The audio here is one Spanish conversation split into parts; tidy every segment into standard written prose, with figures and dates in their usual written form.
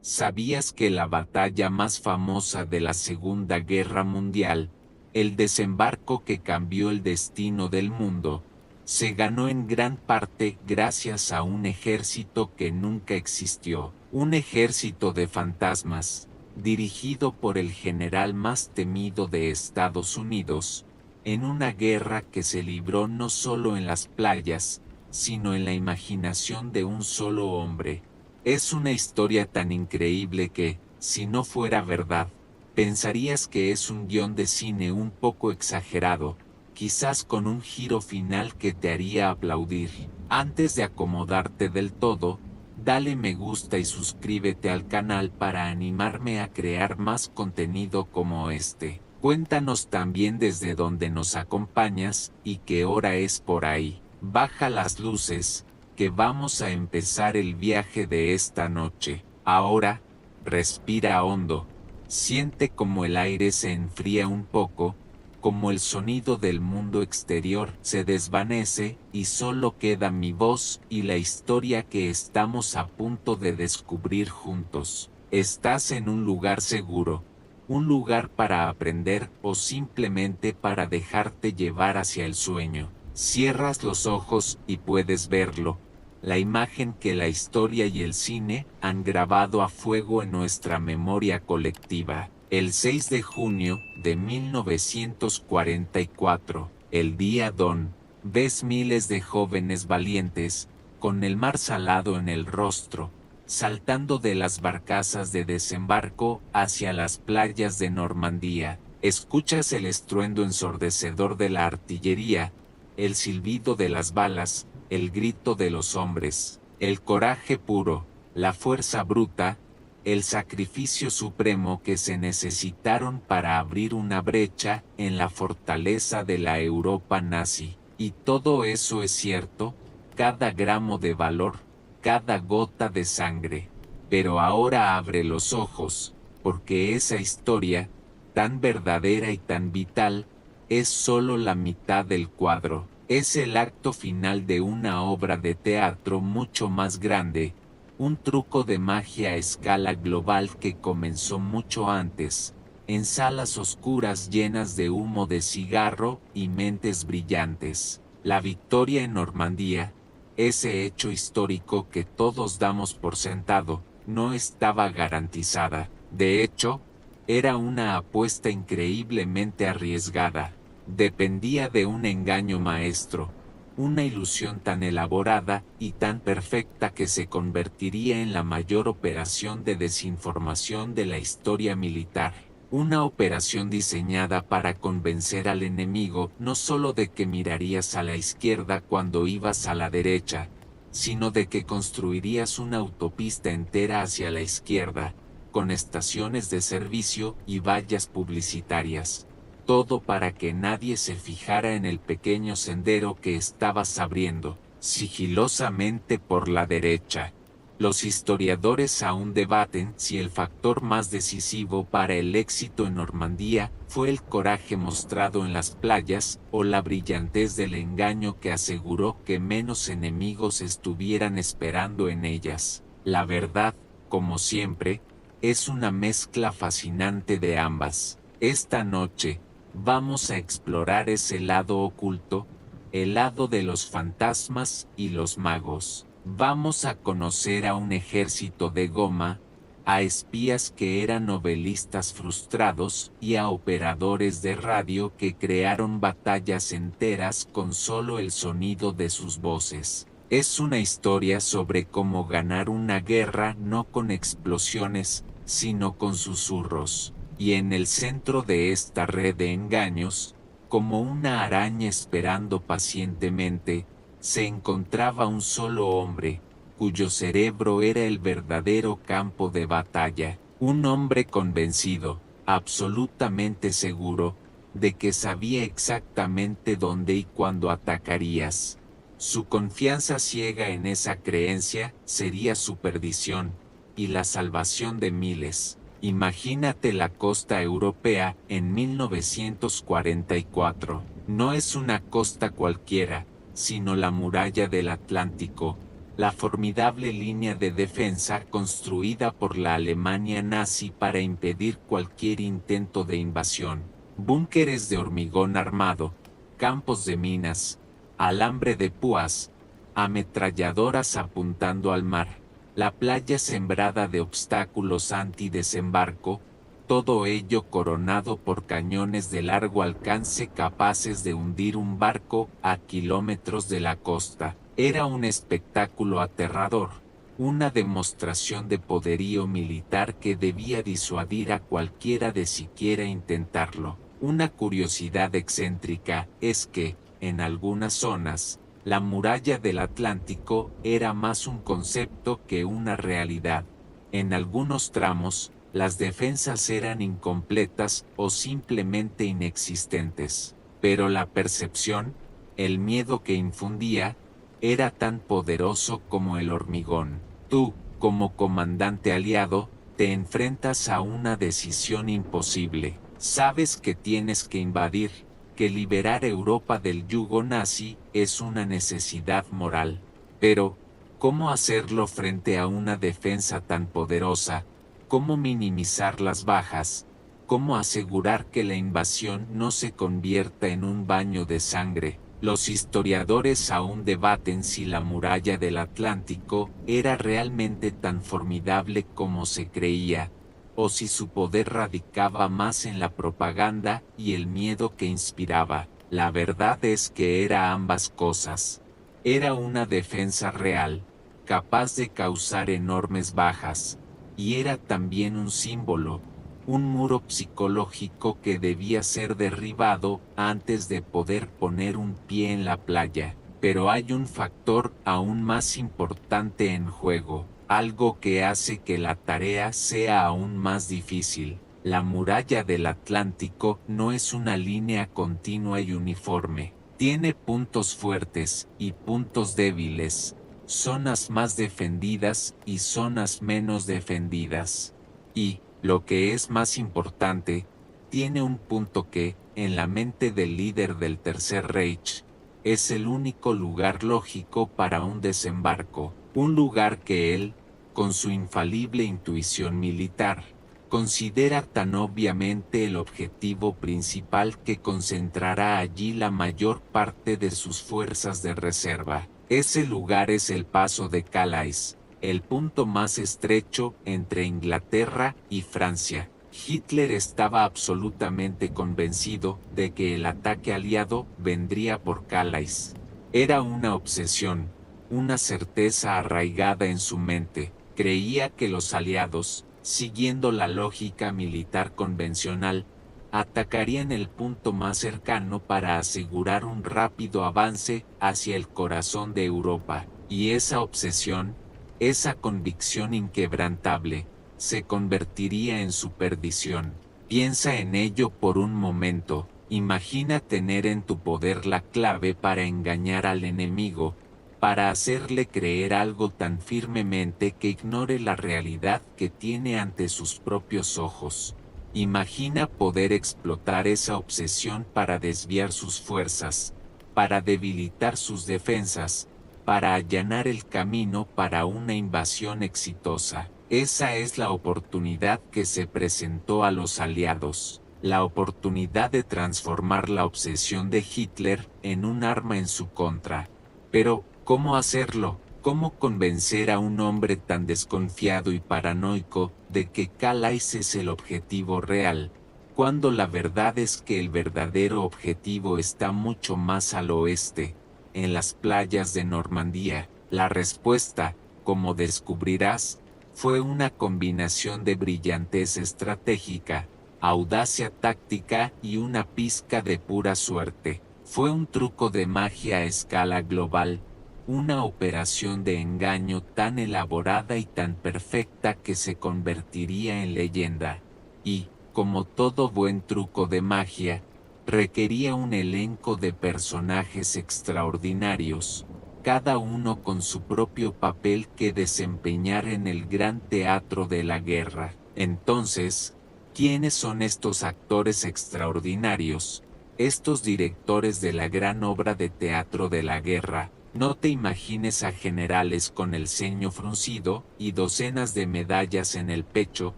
¿Sabías que la batalla más famosa de la Segunda Guerra Mundial, el desembarco que cambió el destino del mundo, se ganó en gran parte gracias a un ejército que nunca existió, un ejército de fantasmas, dirigido por el general más temido de Estados Unidos, en una guerra que se libró no solo en las playas, sino en la imaginación de un solo hombre? Es una historia tan increíble que, si no fuera verdad, pensarías que es un guión de cine un poco exagerado, quizás con un giro final que te haría aplaudir. Antes de acomodarte del todo, dale me gusta y suscríbete al canal para animarme a crear más contenido como este. Cuéntanos también desde dónde nos acompañas y qué hora es por ahí. Baja las luces, que vamos a empezar el viaje de esta noche. Ahora, respira hondo. Siente como el aire se enfría un poco, como el sonido del mundo exterior se desvanece y solo queda mi voz y la historia que estamos a punto de descubrir juntos. Estás en un lugar seguro, un lugar para aprender o simplemente para dejarte llevar hacia el sueño. Cierras los ojos y puedes verlo, la imagen que la historia y el cine han grabado a fuego en nuestra memoria colectiva. El 6 de junio de 1944, el día Don, ves miles de jóvenes valientes, con el mar salado en el rostro, saltando de las barcazas de desembarco hacia las playas de Normandía. Escuchas el estruendo ensordecedor de la artillería, el silbido de las balas, el grito de los hombres, el coraje puro, la fuerza bruta, el sacrificio supremo que se necesitaron para abrir una brecha en la fortaleza de la Europa nazi. Y todo eso es cierto, cada gramo de valor, cada gota de sangre. Pero ahora abre los ojos, porque esa historia, tan verdadera y tan vital, es solo la mitad del cuadro. Es el acto final de una obra de teatro mucho más grande, un truco de magia a escala global que comenzó mucho antes, en salas oscuras llenas de humo de cigarro y mentes brillantes. La victoria en Normandía, ese hecho histórico que todos damos por sentado, no estaba garantizada. De hecho, era una apuesta increíblemente arriesgada. Dependía de un engaño maestro, una ilusión tan elaborada y tan perfecta que se convertiría en la mayor operación de desinformación de la historia militar. Una operación diseñada para convencer al enemigo no solo de que mirarías a la izquierda cuando ibas a la derecha, sino de que construirías una autopista entera hacia la izquierda, con estaciones de servicio y vallas publicitarias. Todo para que nadie se fijara en el pequeño sendero que estabas abriendo, sigilosamente por la derecha. Los historiadores aún debaten si el factor más decisivo para el éxito en Normandía fue el coraje mostrado en las playas o la brillantez del engaño que aseguró que menos enemigos estuvieran esperando en ellas. La verdad, como siempre, es una mezcla fascinante de ambas. Esta noche, vamos a explorar ese lado oculto, el lado de los fantasmas y los magos. Vamos a conocer a un ejército de goma, a espías que eran novelistas frustrados y a operadores de radio que crearon batallas enteras con solo el sonido de sus voces. Es una historia sobre cómo ganar una guerra no con explosiones, sino con susurros. Y en el centro de esta red de engaños, como una araña esperando pacientemente, se encontraba un solo hombre, cuyo cerebro era el verdadero campo de batalla, un hombre convencido, absolutamente seguro, de que sabía exactamente dónde y cuándo atacarías. Su confianza ciega en esa creencia sería su perdición, y la salvación de miles. Imagínate la costa europea en 1944. No es una costa cualquiera, sino la muralla del Atlántico, la formidable línea de defensa construida por la Alemania nazi para impedir cualquier intento de invasión. Búnkeres de hormigón armado, campos de minas, alambre de púas, ametralladoras apuntando al mar, la playa sembrada de obstáculos anti-desembarco, todo ello coronado por cañones de largo alcance capaces de hundir un barco a kilómetros de la costa. Era un espectáculo aterrador, una demostración de poderío militar que debía disuadir a cualquiera de siquiera intentarlo. Una curiosidad excéntrica es que, en algunas zonas, la muralla del Atlántico era más un concepto que una realidad. En algunos tramos, las defensas eran incompletas o simplemente inexistentes, pero la percepción, el miedo que infundía, era tan poderoso como el hormigón. Tú, como comandante aliado, te enfrentas a una decisión imposible. Sabes que tienes que invadir, que liberar Europa del yugo nazi es una necesidad moral. Pero, ¿cómo hacerlo frente a una defensa tan poderosa? ¿Cómo minimizar las bajas? ¿Cómo asegurar que la invasión no se convierta en un baño de sangre? Los historiadores aún debaten si la muralla del Atlántico era realmente tan formidable como se creía, o si su poder radicaba más en la propaganda y el miedo que inspiraba. La verdad es que era ambas cosas. Era una defensa real, capaz de causar enormes bajas, y era también un símbolo, un muro psicológico que debía ser derribado antes de poder poner un pie en la playa. Pero hay un factor aún más importante en juego, algo que hace que la tarea sea aún más difícil. La muralla del Atlántico no es una línea continua y uniforme. Tiene puntos fuertes y puntos débiles, zonas más defendidas y zonas menos defendidas. Y, lo que es más importante, tiene un punto que, en la mente del líder del Tercer Reich, es el único lugar lógico para un desembarco, un lugar que él, con su infalible intuición militar, considera tan obviamente el objetivo principal que concentrará allí la mayor parte de sus fuerzas de reserva. Ese lugar es el paso de Calais, el punto más estrecho entre Inglaterra y Francia. Hitler estaba absolutamente convencido de que el ataque aliado vendría por Calais. Era una obsesión, una certeza arraigada en su mente. Creía que los aliados, siguiendo la lógica militar convencional, atacarían el punto más cercano para asegurar un rápido avance hacia el corazón de Europa, y esa obsesión, esa convicción inquebrantable, se convertiría en su perdición. Piensa en ello por un momento, imagina tener en tu poder la clave para engañar al enemigo, para hacerle creer algo tan firmemente que ignore la realidad que tiene ante sus propios ojos. Imagina poder explotar esa obsesión para desviar sus fuerzas, para debilitar sus defensas, para allanar el camino para una invasión exitosa. Esa es la oportunidad que se presentó a los aliados, la oportunidad de transformar la obsesión de Hitler en un arma en su contra. Pero, ¿cómo hacerlo? ¿Cómo convencer a un hombre tan desconfiado y paranoico de que Calais es el objetivo real, cuando la verdad es que el verdadero objetivo está mucho más al oeste, en las playas de Normandía? La respuesta, como descubrirás, fue una combinación de brillantez estratégica, audacia táctica y una pizca de pura suerte. Fue un truco de magia a escala global, una operación de engaño tan elaborada y tan perfecta que se convertiría en leyenda. Y, como todo buen truco de magia, requería un elenco de personajes extraordinarios, cada uno con su propio papel que desempeñar en el gran teatro de la guerra. Entonces, ¿quiénes son estos actores extraordinarios, estos directores de la gran obra de teatro de la guerra? No te imagines a generales con el ceño fruncido y docenas de medallas en el pecho,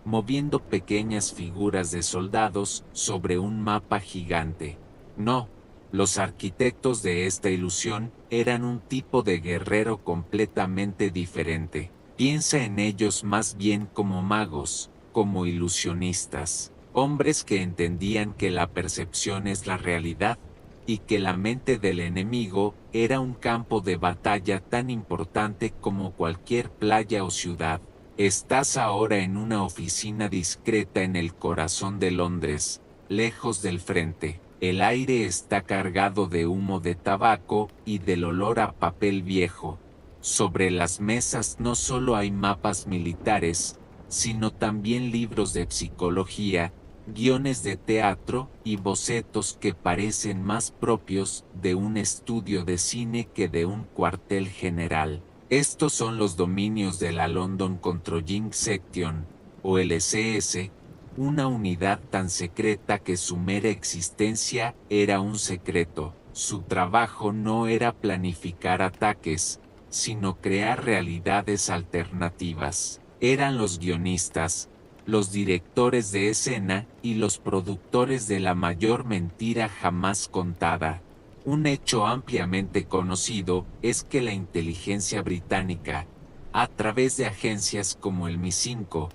moviendo pequeñas figuras de soldados sobre un mapa gigante. No, los arquitectos de esta ilusión eran un tipo de guerrero completamente diferente. Piensa en ellos más bien como magos, como ilusionistas, hombres que entendían que la percepción es la realidad, y que la mente del enemigo era un campo de batalla tan importante como cualquier playa o ciudad. Estás ahora en una oficina discreta en el corazón de Londres, lejos del frente. El aire está cargado de humo de tabaco y del olor a papel viejo. Sobre las mesas no solo hay mapas militares, sino también libros de psicología, guiones de teatro y bocetos que parecen más propios de un estudio de cine que de un cuartel general. Estos son los dominios de la London Controlling Section, o LCS, una unidad tan secreta que su mera existencia era un secreto. Su trabajo no era planificar ataques, sino crear realidades alternativas. Eran los guionistas, los directores de escena y los productores de la mayor mentira jamás contada. Un hecho ampliamente conocido es que la inteligencia británica, a través de agencias como el MI5,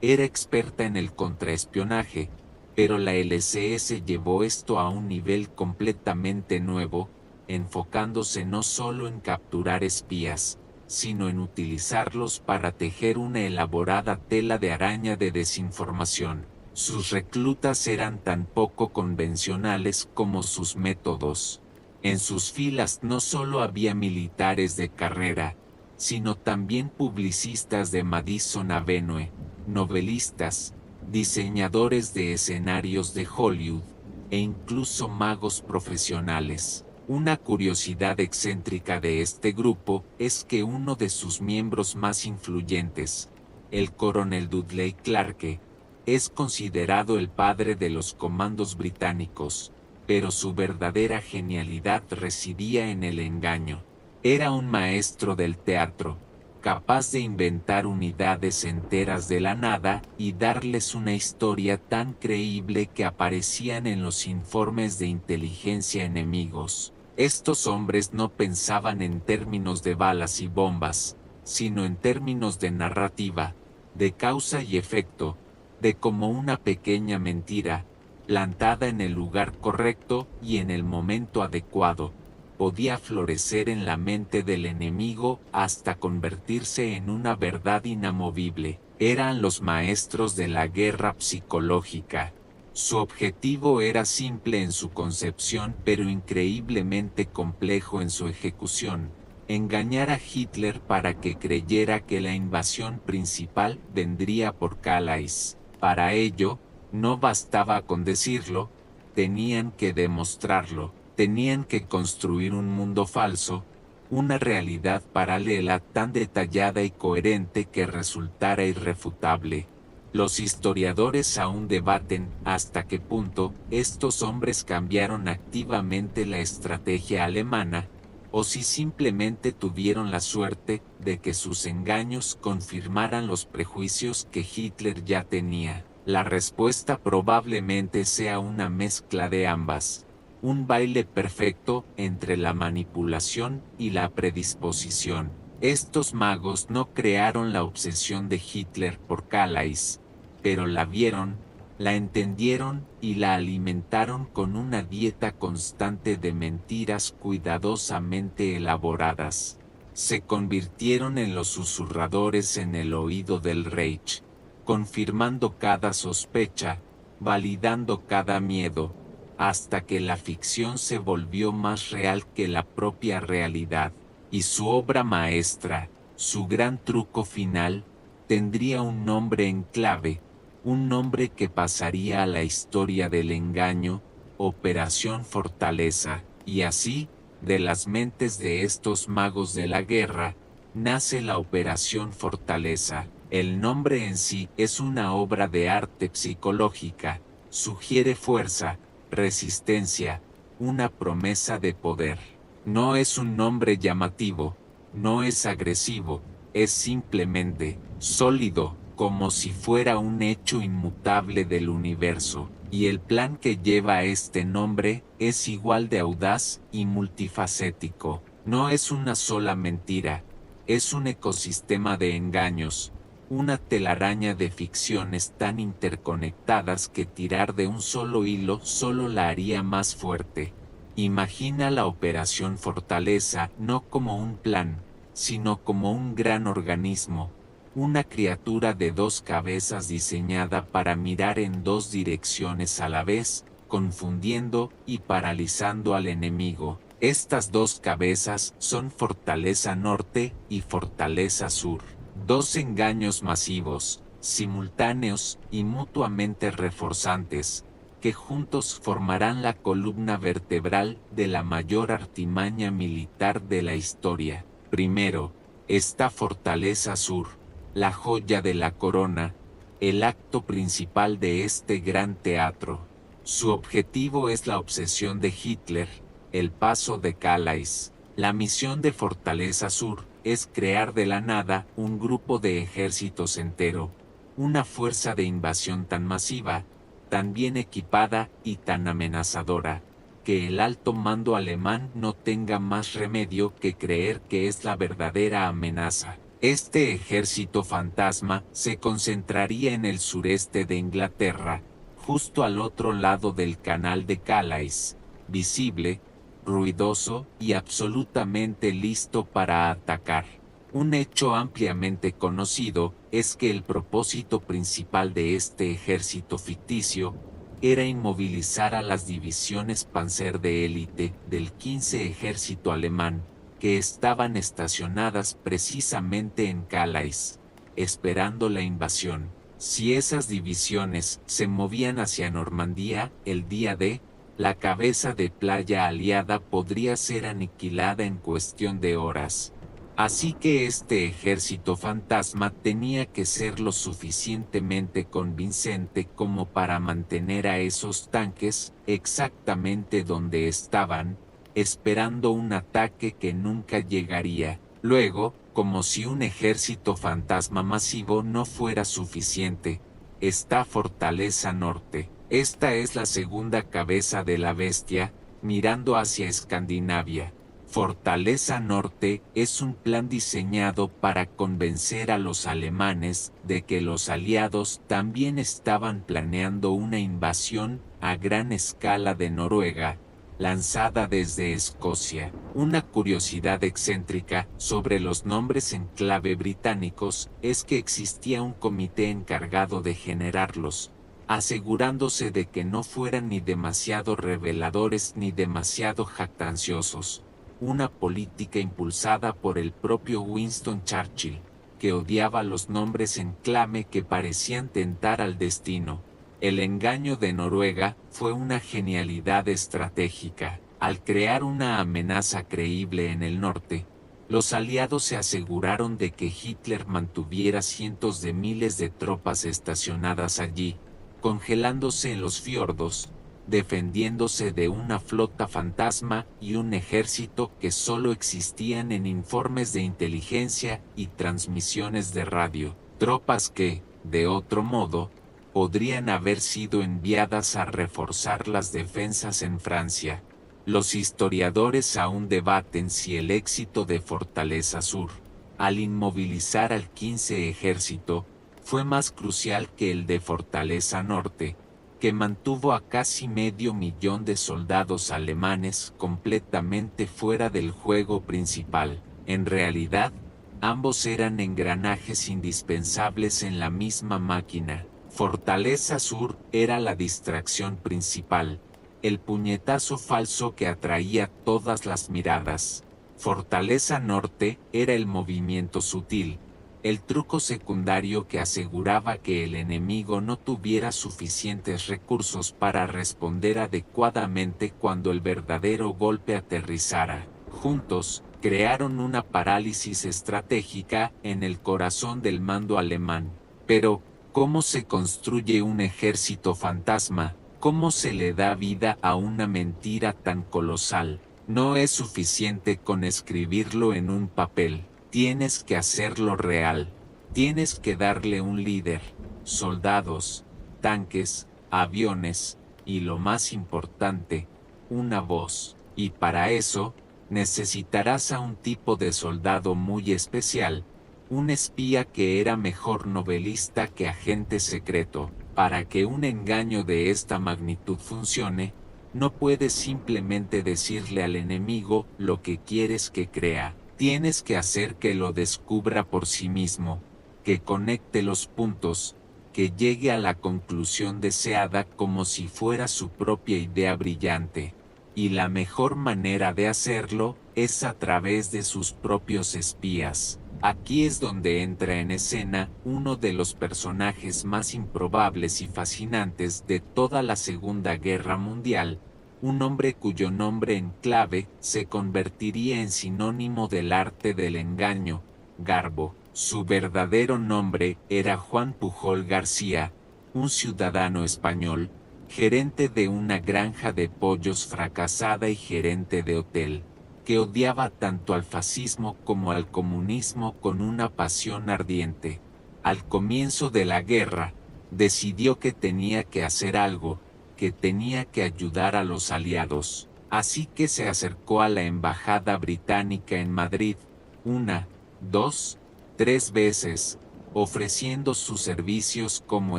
era experta en el contraespionaje, pero la LCS llevó esto a un nivel completamente nuevo, enfocándose no solo en capturar espías, sino en utilizarlos para tejer una elaborada tela de araña de desinformación. Sus reclutas eran tan poco convencionales como sus métodos. En sus filas no solo había militares de carrera, sino también publicistas de Madison Avenue, novelistas, diseñadores de escenarios de Hollywood, e incluso magos profesionales. Una curiosidad excéntrica de este grupo es que uno de sus miembros más influyentes, el coronel Dudley Clarke, es considerado el padre de los comandos británicos, pero su verdadera genialidad residía en el engaño. Era un maestro del teatro, capaz de inventar unidades enteras de la nada y darles una historia tan creíble que aparecían en los informes de inteligencia enemigos. Estos hombres no pensaban en términos de balas y bombas, sino en términos de narrativa, de causa y efecto, de cómo una pequeña mentira, plantada en el lugar correcto y en el momento adecuado, podía florecer en la mente del enemigo hasta convertirse en una verdad inamovible. Eran los maestros de la guerra psicológica. Su objetivo era simple en su concepción pero increíblemente complejo en su ejecución: engañar a Hitler para que creyera que la invasión principal vendría por Calais. Para ello, no bastaba con decirlo, tenían que demostrarlo. Tenían que construir un mundo falso, una realidad paralela tan detallada y coherente que resultara irrefutable. Los historiadores aún debaten hasta qué punto estos hombres cambiaron activamente la estrategia alemana, o si simplemente tuvieron la suerte de que sus engaños confirmaran los prejuicios que Hitler ya tenía. La respuesta probablemente sea una mezcla de ambas. Un baile perfecto entre la manipulación y la predisposición. Estos magos no crearon la obsesión de Hitler por Calais, pero la vieron, la entendieron y la alimentaron con una dieta constante de mentiras cuidadosamente elaboradas. Se convirtieron en los susurradores en el oído del Reich, confirmando cada sospecha, validando cada miedo, hasta que la ficción se volvió más real que la propia realidad, y su obra maestra, su gran truco final, tendría un nombre en clave, un nombre que pasaría a la historia del engaño: Operación Fortaleza. Y así, de las mentes de estos magos de la guerra, nace la Operación Fortaleza. El nombre en sí es una obra de arte psicológica, sugiere fuerza, resistencia, una promesa de poder. No es un nombre llamativo, no es agresivo, es simplemente sólido, como si fuera un hecho inmutable del universo, y el plan que lleva este nombre es igual de audaz y multifacético. No es una sola mentira, es un ecosistema de engaños, una telaraña de ficciones tan interconectadas que tirar de un solo hilo solo la haría más fuerte. Imagina la Operación Fortaleza no como un plan, sino como un gran organismo, una criatura de dos cabezas diseñada para mirar en dos direcciones a la vez, confundiendo y paralizando al enemigo. Estas dos cabezas son Fortaleza Norte y Fortaleza Sur. Dos engaños masivos, simultáneos y mutuamente reforzantes, que juntos formarán la columna vertebral de la mayor artimaña militar de la historia. Primero, está Fortaleza Sur, la joya de la corona, el acto principal de este gran teatro. Su objetivo es la obsesión de Hitler, el paso de Calais. La misión de Fortaleza Sur es crear de la nada un grupo de ejércitos entero, una fuerza de invasión tan masiva, tan bien equipada y tan amenazadora, que el alto mando alemán no tenga más remedio que creer que es la verdadera amenaza. Este ejército fantasma se concentraría en el sureste de Inglaterra, justo al otro lado del canal de Calais, visible, ruidoso y absolutamente listo para atacar. Un hecho ampliamente conocido es que el propósito principal de este ejército ficticio era inmovilizar a las divisiones Panzer de élite del 15 ejército alemán, que estaban estacionadas precisamente en Calais, esperando la invasión. Si esas divisiones se movían hacia Normandía el día de, la cabeza de playa aliada podría ser aniquilada en cuestión de horas. Así que este ejército fantasma tenía que ser lo suficientemente convincente como para mantener a esos tanques exactamente donde estaban, esperando un ataque que nunca llegaría. Luego, como si un ejército fantasma masivo no fuera suficiente, está Fortaleza Norte. Esta es la segunda cabeza de la bestia, mirando hacia Escandinavia. Fortaleza Norte es un plan diseñado para convencer a los alemanes de que los aliados también estaban planeando una invasión a gran escala de Noruega, lanzada desde Escocia. Una curiosidad excéntrica sobre los nombres en clave británicos es que existía un comité encargado de generarlos, asegurándose de que no fueran ni demasiado reveladores ni demasiado jactanciosos. Una política impulsada por el propio Winston Churchill, que odiaba los nombres en clave que parecían tentar al destino. El engaño de Noruega fue una genialidad estratégica. Al crear una amenaza creíble en el norte, los aliados se aseguraron de que Hitler mantuviera cientos de miles de tropas estacionadas allí, congelándose en los fiordos, defendiéndose de una flota fantasma y un ejército que solo existían en informes de inteligencia y transmisiones de radio. Tropas que, de otro modo, podrían haber sido enviadas a reforzar las defensas en Francia. Los historiadores aún debaten si el éxito de Fortaleza Sur, al inmovilizar al 15 ejército, fue más crucial que el de Fortaleza Norte, que mantuvo a casi 500.000 de soldados alemanes completamente fuera del juego principal. En realidad, ambos eran engranajes indispensables en la misma máquina. Fortaleza Sur era la distracción principal, el puñetazo falso que atraía todas las miradas. Fortaleza Norte era el movimiento sutil, el truco secundario que aseguraba que el enemigo no tuviera suficientes recursos para responder adecuadamente cuando el verdadero golpe aterrizara. Juntos, crearon una parálisis estratégica en el corazón del mando alemán. Pero, ¿cómo se construye un ejército fantasma? ¿Cómo se le da vida a una mentira tan colosal? No es suficiente con escribirlo en un papel, tienes que hacerlo real. Tienes que darle un líder, soldados, tanques, aviones, y lo más importante, una voz. Y para eso, necesitarás a un tipo de soldado muy especial, un espía que era mejor novelista que agente secreto. Para que un engaño de esta magnitud funcione, no puedes simplemente decirle al enemigo lo que quieres que crea. Tienes que hacer que lo descubra por sí mismo, que conecte los puntos, que llegue a la conclusión deseada como si fuera su propia idea brillante. Y la mejor manera de hacerlo es a través de sus propios espías. Aquí es donde entra en escena uno de los personajes más improbables y fascinantes de toda la Segunda Guerra Mundial, un hombre cuyo nombre en clave se convertiría en sinónimo del arte del engaño, Garbo. Su verdadero nombre era Juan Pujol García, un ciudadano español, gerente de una granja de pollos fracasada y gerente de hotel, que odiaba tanto al fascismo como al comunismo con una pasión ardiente. Al comienzo de la guerra, decidió que tenía que hacer algo, que tenía que ayudar a los aliados. Así que se acercó a la embajada británica en Madrid, una, dos, tres veces, ofreciendo sus servicios como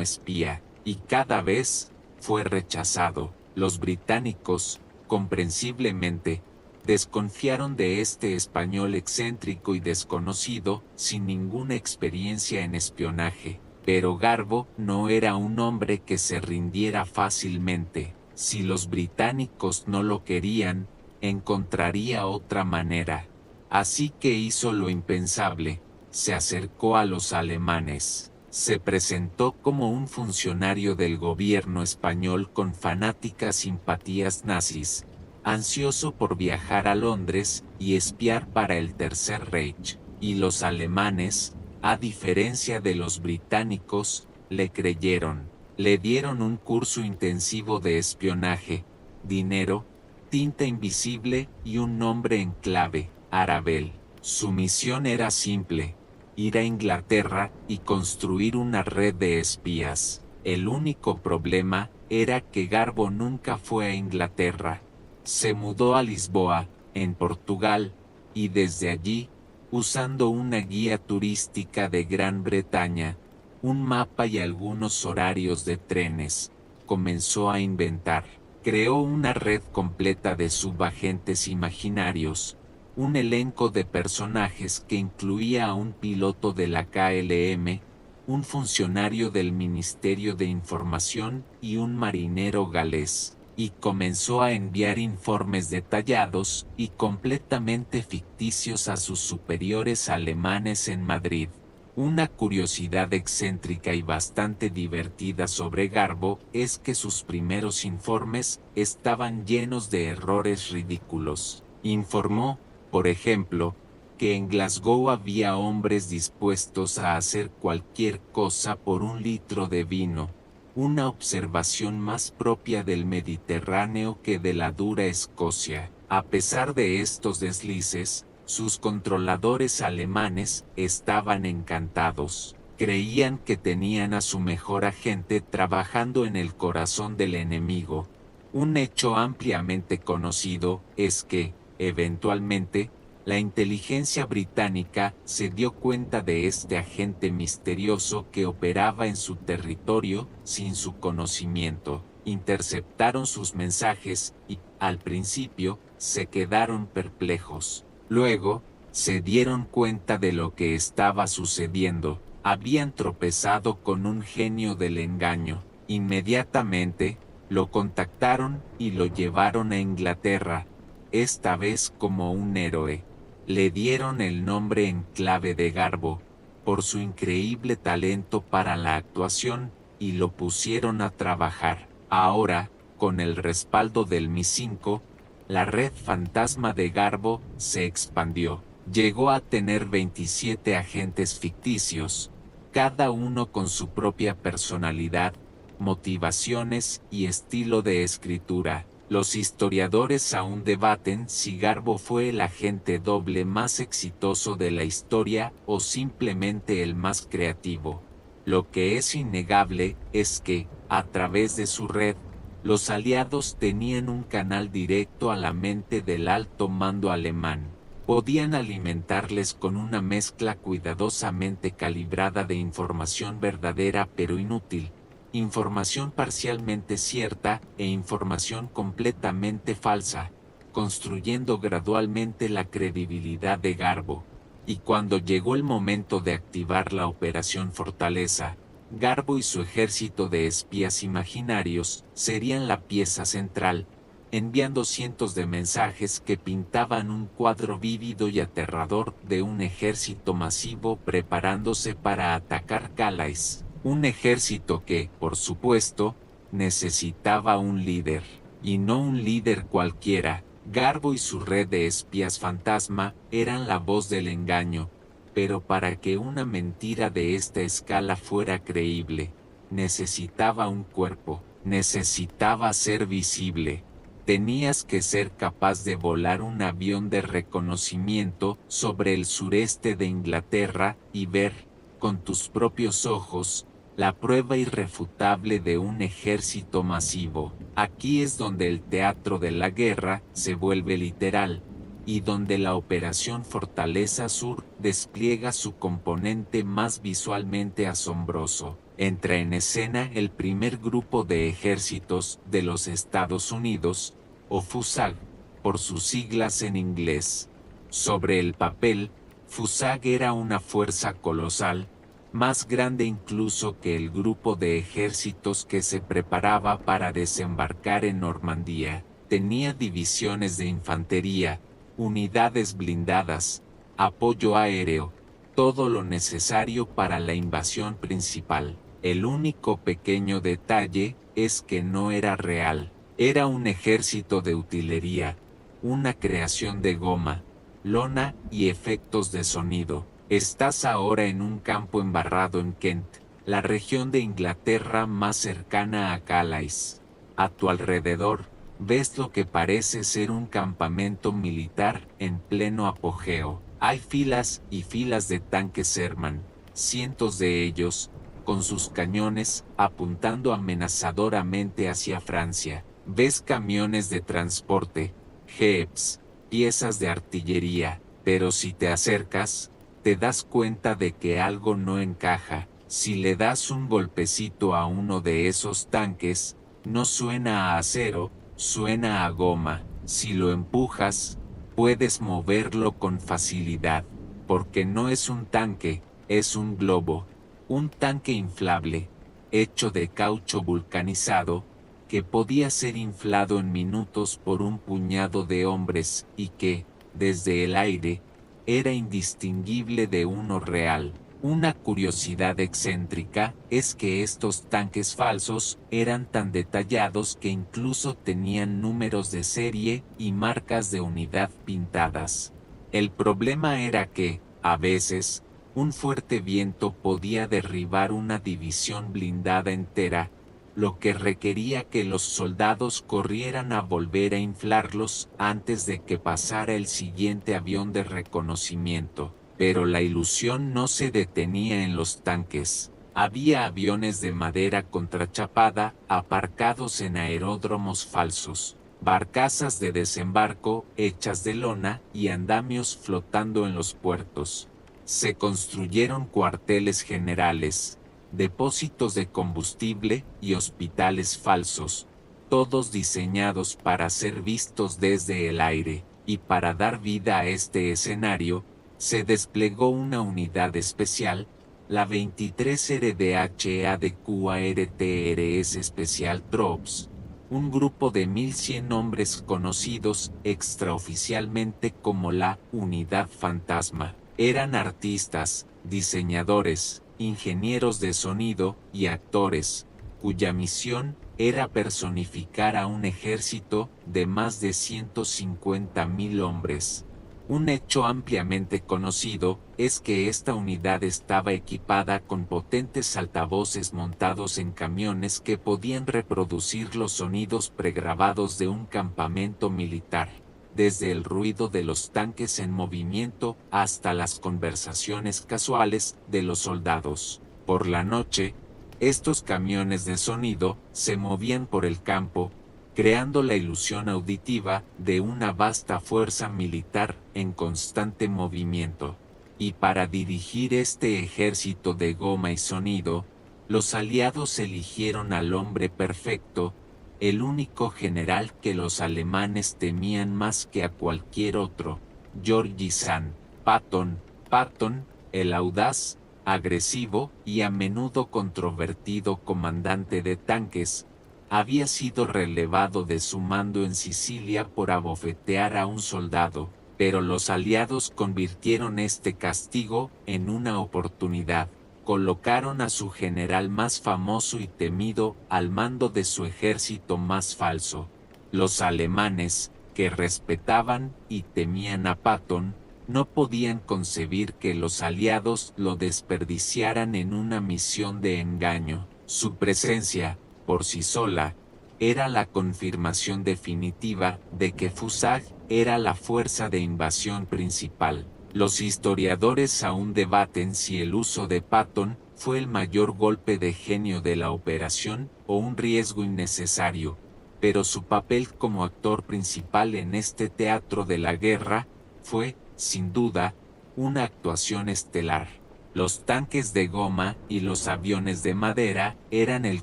espía, y cada vez fue rechazado. Los británicos, comprensiblemente, desconfiaron de este español excéntrico y desconocido, sin ninguna experiencia en espionaje. Pero Garbo no era un hombre que se rindiera fácilmente. Si los británicos no lo querían, encontraría otra manera. Así que hizo lo impensable, se acercó a los alemanes. Se presentó como un funcionario del gobierno español con fanáticas simpatías nazis, ansioso por viajar a Londres y espiar para el Tercer Reich. Y los alemanes, a diferencia de los británicos, le creyeron. Le dieron un curso intensivo de espionaje, dinero, tinta invisible y un nombre en clave, Arabel. Su misión era simple: ir a Inglaterra y construir una red de espías. El único problema era que Garbo nunca fue a Inglaterra. Se mudó a Lisboa, en Portugal, y desde allí, usando una guía turística de Gran Bretaña, un mapa y algunos horarios de trenes, comenzó a inventar. Creó una red completa de subagentes imaginarios, un elenco de personajes que incluía a un piloto de la KLM, un funcionario del Ministerio de Información y un marinero galés, y comenzó a enviar informes detallados y completamente ficticios a sus superiores alemanes en Madrid. Una curiosidad excéntrica y bastante divertida sobre Garbo es que sus primeros informes estaban llenos de errores ridículos. Informó, por ejemplo, que en Glasgow había hombres dispuestos a hacer cualquier cosa por un litro de vino, una observación más propia del Mediterráneo que de la dura Escocia. A pesar de estos deslices, sus controladores alemanes estaban encantados. Creían que tenían a su mejor agente trabajando en el corazón del enemigo. Un hecho ampliamente conocido es que, eventualmente, la inteligencia británica se dio cuenta de este agente misterioso que operaba en su territorio sin su conocimiento. Interceptaron sus mensajes y, al principio, se quedaron perplejos. Luego, se dieron cuenta de lo que estaba sucediendo. Habían tropezado con un genio del engaño. Inmediatamente, lo contactaron y lo llevaron a Inglaterra, esta vez como un héroe. Le dieron el nombre en clave de Garbo, por su increíble talento para la actuación, y lo pusieron a trabajar. Ahora, con el respaldo del Mi-5, la red fantasma de Garbo se expandió. Llegó a tener 27 agentes ficticios, cada uno con su propia personalidad, motivaciones y estilo de escritura. Los historiadores aún debaten si Garbo fue el agente doble más exitoso de la historia o simplemente el más creativo. Lo que es innegable es que, a través de su red, los aliados tenían un canal directo a la mente del alto mando alemán. Podían alimentarles con una mezcla cuidadosamente calibrada de información verdadera pero inútil, información parcialmente cierta e información completamente falsa, construyendo gradualmente la credibilidad de Garbo. Y cuando llegó el momento de activar la Operación Fortaleza, Garbo y su ejército de espías imaginarios serían la pieza central, enviando cientos de mensajes que pintaban un cuadro vívido y aterrador de un ejército masivo preparándose para atacar Calais. Un ejército que, por supuesto, necesitaba un líder, y no un líder cualquiera. Garbo y su red de espías fantasma eran la voz del engaño, pero para que una mentira de esta escala fuera creíble, necesitaba un cuerpo, necesitaba ser visible. Tenías que ser capaz de volar un avión de reconocimiento sobre el sureste de Inglaterra y ver, con tus propios ojos, la prueba irrefutable de un ejército masivo. Aquí es donde el teatro de la guerra se vuelve literal, y donde la Operación Fortaleza Sur despliega su componente más visualmente asombroso. Entra en escena el primer grupo de ejércitos de los Estados Unidos, o FUSAG, por sus siglas en inglés. Sobre el papel, FUSAG era una fuerza colosal, más grande incluso que el grupo de ejércitos que se preparaba para desembarcar en Normandía. Tenía divisiones de infantería, unidades blindadas, apoyo aéreo, todo lo necesario para la invasión principal. El único pequeño detalle es que no era real. Era un ejército de utilería, una creación de goma, lona y efectos de sonido. Estás ahora en un campo embarrado en Kent, la región de Inglaterra más cercana a Calais. A tu alrededor, ves lo que parece ser un campamento militar en pleno apogeo. Hay filas y filas de tanques Sherman, cientos de ellos, con sus cañones apuntando amenazadoramente hacia Francia. Ves camiones de transporte, jeeps, piezas de artillería, pero si te acercas, te das cuenta de que algo no encaja. Si le das un golpecito a uno de esos tanques, no suena a acero, suena a goma. Si lo empujas, puedes moverlo con facilidad, porque no es un tanque, es un globo, un tanque inflable, hecho de caucho vulcanizado, que podía ser inflado en minutos por un puñado de hombres y que, desde el aire, era indistinguible de uno real. Una curiosidad excéntrica es que estos tanques falsos eran tan detallados que incluso tenían números de serie y marcas de unidad pintadas. El problema era que, a veces, un fuerte viento podía derribar una división blindada entera, lo que requería que los soldados corrieran a volver a inflarlos antes de que pasara el siguiente avión de reconocimiento. Pero la ilusión no se detenía en los tanques. Había aviones de madera contrachapada aparcados en aeródromos falsos, barcazas de desembarco hechas de lona y andamios flotando en los puertos. Se construyeron cuarteles generales, depósitos de combustible y hospitales falsos, todos diseñados para ser vistos desde el aire, y para dar vida a este escenario, se desplegó una unidad especial, la 23 RDHEADQ-ARTRS Special Troops, un grupo de 1100 hombres conocidos extraoficialmente como la Unidad Fantasma. Eran artistas, diseñadores, ingenieros de sonido y actores, cuya misión era personificar a un ejército de más de 150,000 hombres. Un hecho ampliamente conocido es que esta unidad estaba equipada con potentes altavoces montados en camiones que podían reproducir los sonidos pregrabados de un campamento militar, desde el ruido de los tanques en movimiento hasta las conversaciones casuales de los soldados. Por la noche, estos camiones de sonido se movían por el campo, creando la ilusión auditiva de una vasta fuerza militar en constante movimiento. Y para dirigir este ejército de goma y sonido, los aliados eligieron al hombre perfecto, el único general que los alemanes temían más que a cualquier otro, Georgy Sand Patton. Patton, el audaz, agresivo y a menudo controvertido comandante de tanques, había sido relevado de su mando en Sicilia por abofetear a un soldado, pero los aliados convirtieron este castigo en una oportunidad. Colocaron a su general más famoso y temido al mando de su ejército más falso. Los alemanes, que respetaban y temían a Patton, no podían concebir que los aliados lo desperdiciaran en una misión de engaño. Su presencia, por sí sola, era la confirmación definitiva de que Fusag era la fuerza de invasión principal. Los historiadores aún debaten si el uso de Patton fue el mayor golpe de genio de la operación o un riesgo innecesario, pero su papel como actor principal en este teatro de la guerra fue, sin duda, una actuación estelar. Los tanques de goma y los aviones de madera eran el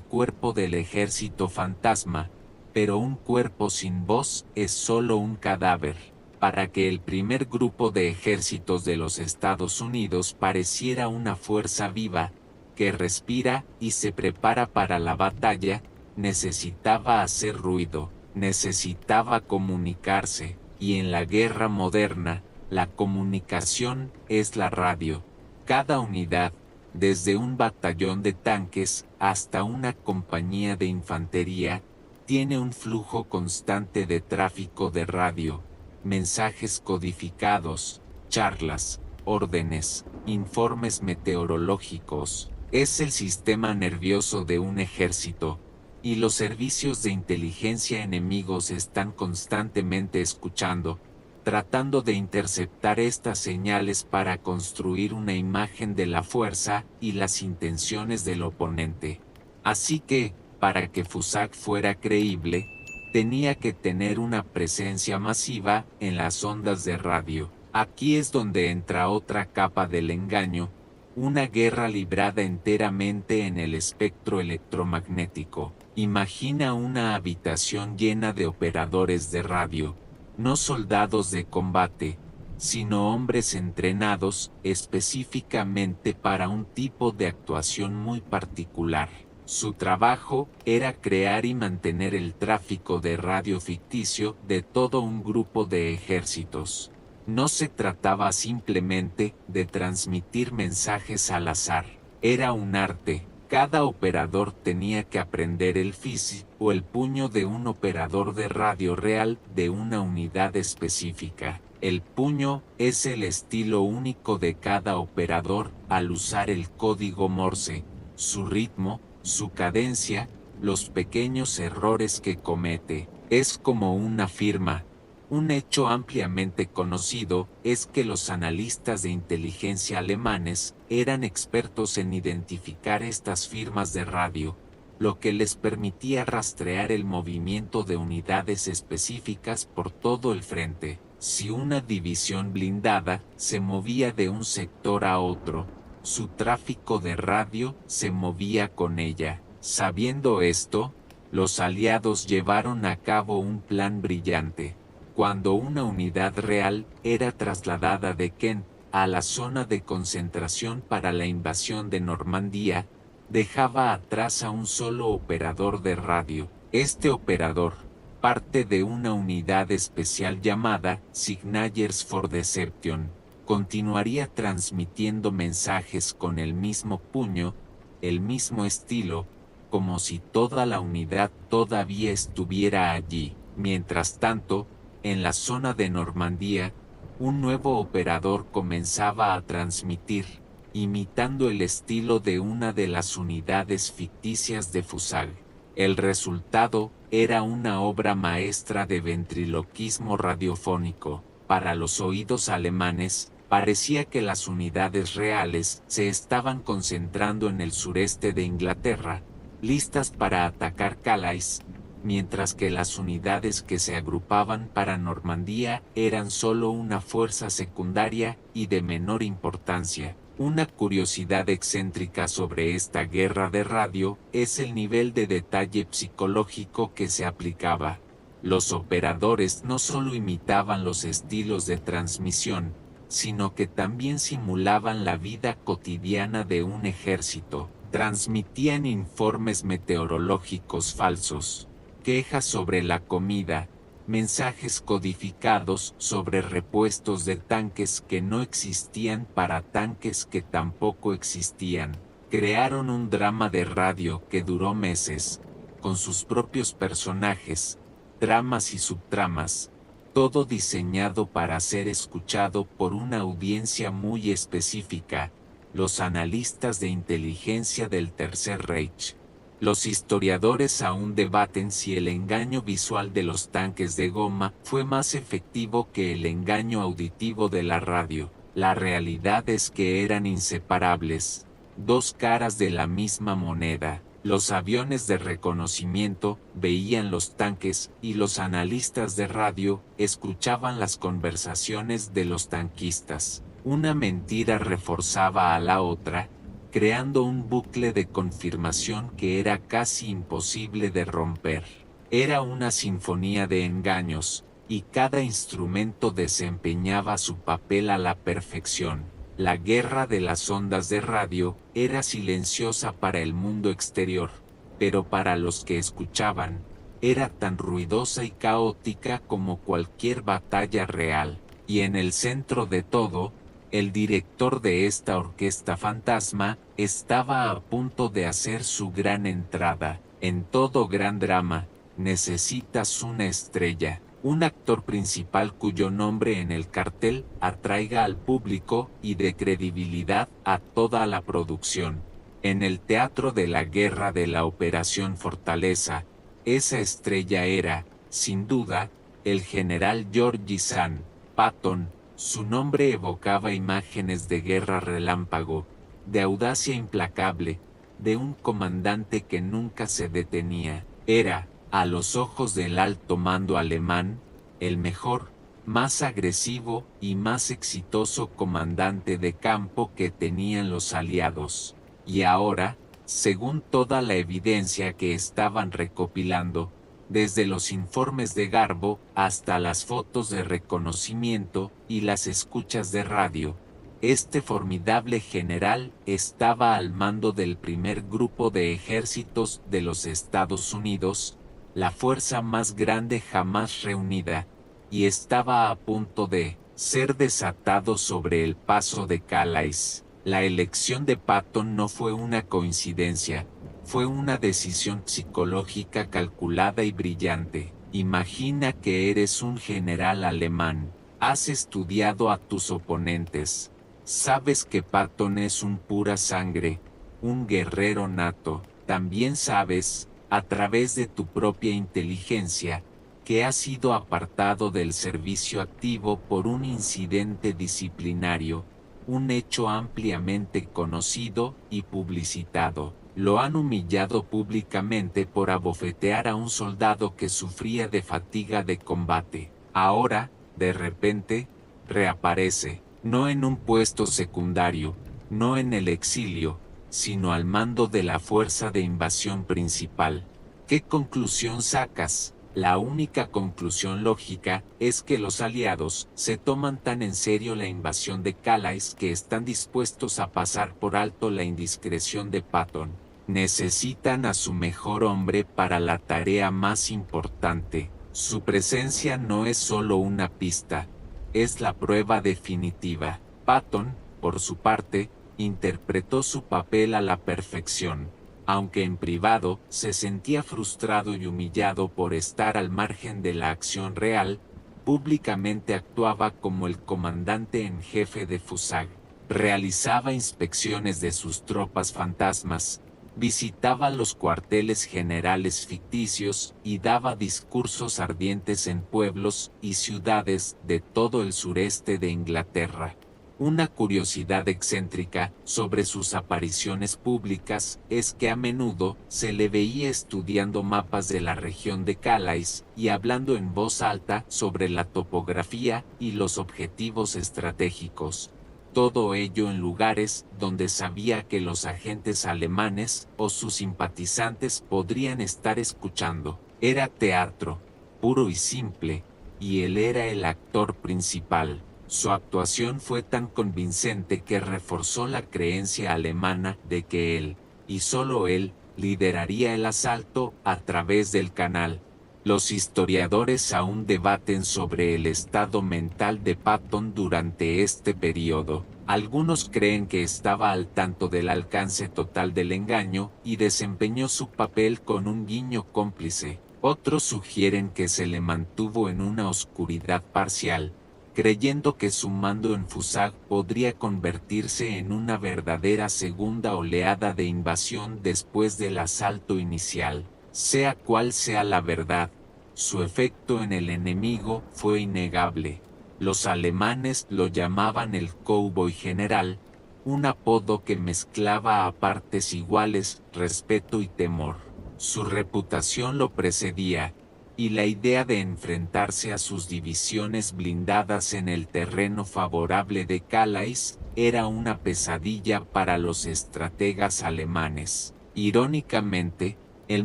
cuerpo del ejército fantasma, pero un cuerpo sin voz es solo un cadáver. Para que el primer grupo de ejércitos de los Estados Unidos pareciera una fuerza viva, que respira y se prepara para la batalla, necesitaba hacer ruido, necesitaba comunicarse, y en la guerra moderna, la comunicación es la radio. Cada unidad, desde un batallón de tanques hasta una compañía de infantería, tiene un flujo constante de tráfico de radio, mensajes codificados, charlas, órdenes, informes meteorológicos. Es el sistema nervioso de un ejército, y los servicios de inteligencia enemigos están constantemente escuchando, tratando de interceptar estas señales para construir una imagen de la fuerza y las intenciones del oponente. Así que, para que Fusag fuera creíble, tenía que tener una presencia masiva en las ondas de radio. Aquí es donde entra otra capa del engaño, una guerra librada enteramente en el espectro electromagnético. Imagina una habitación llena de operadores de radio, no soldados de combate, sino hombres entrenados específicamente para un tipo de actuación muy particular. Su trabajo era crear y mantener el tráfico de radio ficticio de todo un grupo de ejércitos. No se trataba simplemente de transmitir mensajes al azar, era un arte. Cada operador tenía que aprender el físico o el puño de un operador de radio real de una unidad específica. El puño es el estilo único de cada operador al usar el código Morse, su ritmo, su cadencia, los pequeños errores que comete. Es como una firma. Un hecho ampliamente conocido es que los analistas de inteligencia alemanes eran expertos en identificar estas firmas de radio, lo que les permitía rastrear el movimiento de unidades específicas por todo el frente. Si una división blindada se movía de un sector a otro, su tráfico de radio se movía con ella. Sabiendo esto, los aliados llevaron a cabo un plan brillante. Cuando una unidad real era trasladada de Kent a la zona de concentración para la invasión de Normandía, dejaba atrás a un solo operador de radio. Este operador, parte de una unidad especial llamada Signatures for Deception, continuaría transmitiendo mensajes con el mismo puño, el mismo estilo, como si toda la unidad todavía estuviera allí. Mientras tanto, en la zona de Normandía, un nuevo operador comenzaba a transmitir, imitando el estilo de una de las unidades ficticias de Fusag. El resultado era una obra maestra de ventriloquismo radiofónico. Para los oídos alemanes, parecía que las unidades reales se estaban concentrando en el sureste de Inglaterra, listas para atacar Calais, mientras que las unidades que se agrupaban para Normandía eran solo una fuerza secundaria y de menor importancia. Una curiosidad excéntrica sobre esta guerra de radio es el nivel de detalle psicológico que se aplicaba. Los operadores no solo imitaban los estilos de transmisión, sino que también simulaban la vida cotidiana de un ejército. Transmitían informes meteorológicos falsos, quejas sobre la comida, mensajes codificados sobre repuestos de tanques que no existían para tanques que tampoco existían. Crearon un drama de radio que duró meses, con sus propios personajes, tramas y subtramas, todo diseñado para ser escuchado por una audiencia muy específica, los analistas de inteligencia del Tercer Reich. Los historiadores aún debaten si el engaño visual de los tanques de goma fue más efectivo que el engaño auditivo de la radio. La realidad es que eran inseparables, dos caras de la misma moneda. Los aviones de reconocimiento veían los tanques y los analistas de radio escuchaban las conversaciones de los tanquistas. Una mentira reforzaba a la otra, creando un bucle de confirmación que era casi imposible de romper. Era una sinfonía de engaños, y cada instrumento desempeñaba su papel a la perfección. La guerra de las ondas de radio era silenciosa para el mundo exterior, pero para los que escuchaban, era tan ruidosa y caótica como cualquier batalla real. Y en el centro de todo, el director de esta orquesta fantasma estaba a punto de hacer su gran entrada. En todo gran drama, necesitas una estrella, un actor principal cuyo nombre en el cartel atraiga al público y dé credibilidad a toda la producción. En el teatro de la guerra de la Operación Fortaleza, esa estrella era, sin duda, el general George Sand Patton. Su nombre evocaba imágenes de guerra relámpago, de audacia implacable, de un comandante que nunca se detenía. Era, a los ojos del alto mando alemán, el mejor, más agresivo y más exitoso comandante de campo que tenían los aliados. Y ahora, según toda la evidencia que estaban recopilando, desde los informes de Garbo hasta las fotos de reconocimiento y las escuchas de radio, este formidable general estaba al mando del primer grupo de ejércitos de los Estados Unidos, la fuerza más grande jamás reunida, y estaba a punto de ser desatado sobre el paso de Calais. La elección de Patton no fue una coincidencia, fue una decisión psicológica calculada y brillante. Imagina que eres un general alemán, has estudiado a tus oponentes, sabes que Patton es un pura sangre, un guerrero nato, también sabes, a través de tu propia inteligencia, que ha sido apartado del servicio activo por un incidente disciplinario, un hecho ampliamente conocido y publicitado. Lo han humillado públicamente por abofetear a un soldado que sufría de fatiga de combate. Ahora, de repente, reaparece, no en un puesto secundario, no en el exilio, sino al mando de la fuerza de invasión principal. ¿Qué conclusión sacas? La única conclusión lógica es que los aliados se toman tan en serio la invasión de Calais que están dispuestos a pasar por alto la indiscreción de Patton. Necesitan a su mejor hombre para la tarea más importante. Su presencia no es solo una pista, es la prueba definitiva. Patton, por su parte, interpretó su papel a la perfección. Aunque en privado se sentía frustrado y humillado por estar al margen de la acción real, Públicamente actuaba como el comandante en jefe de FUSAG, realizaba inspecciones de sus tropas fantasmas, visitaba los cuarteles generales ficticios y daba discursos ardientes en pueblos y ciudades de todo el sureste de Inglaterra. Una curiosidad excéntrica sobre sus apariciones públicas es que a menudo se le veía estudiando mapas de la región de Calais y hablando en voz alta sobre la topografía y los objetivos estratégicos. Todo ello en lugares donde sabía que los agentes alemanes o sus simpatizantes podrían estar escuchando. Era teatro, puro y simple, y él era el actor principal. Su actuación fue tan convincente que reforzó la creencia alemana de que él, y solo él, lideraría el asalto a través del canal. Los historiadores aún debaten sobre el estado mental de Patton durante este periodo. Algunos creen que estaba al tanto del alcance total del engaño y desempeñó su papel con un guiño cómplice. Otros sugieren que se le mantuvo en una oscuridad parcial, creyendo que su mando en FUSAG podría convertirse en una verdadera segunda oleada de invasión después del asalto inicial. Sea cual sea la verdad, su efecto en el enemigo fue innegable. Los alemanes lo llamaban el cowboy general, un apodo que mezclaba a partes iguales respeto y temor. Su reputación lo precedía, y la idea de enfrentarse a sus divisiones blindadas en el terreno favorable de Calais era una pesadilla para los estrategas alemanes. Irónicamente, el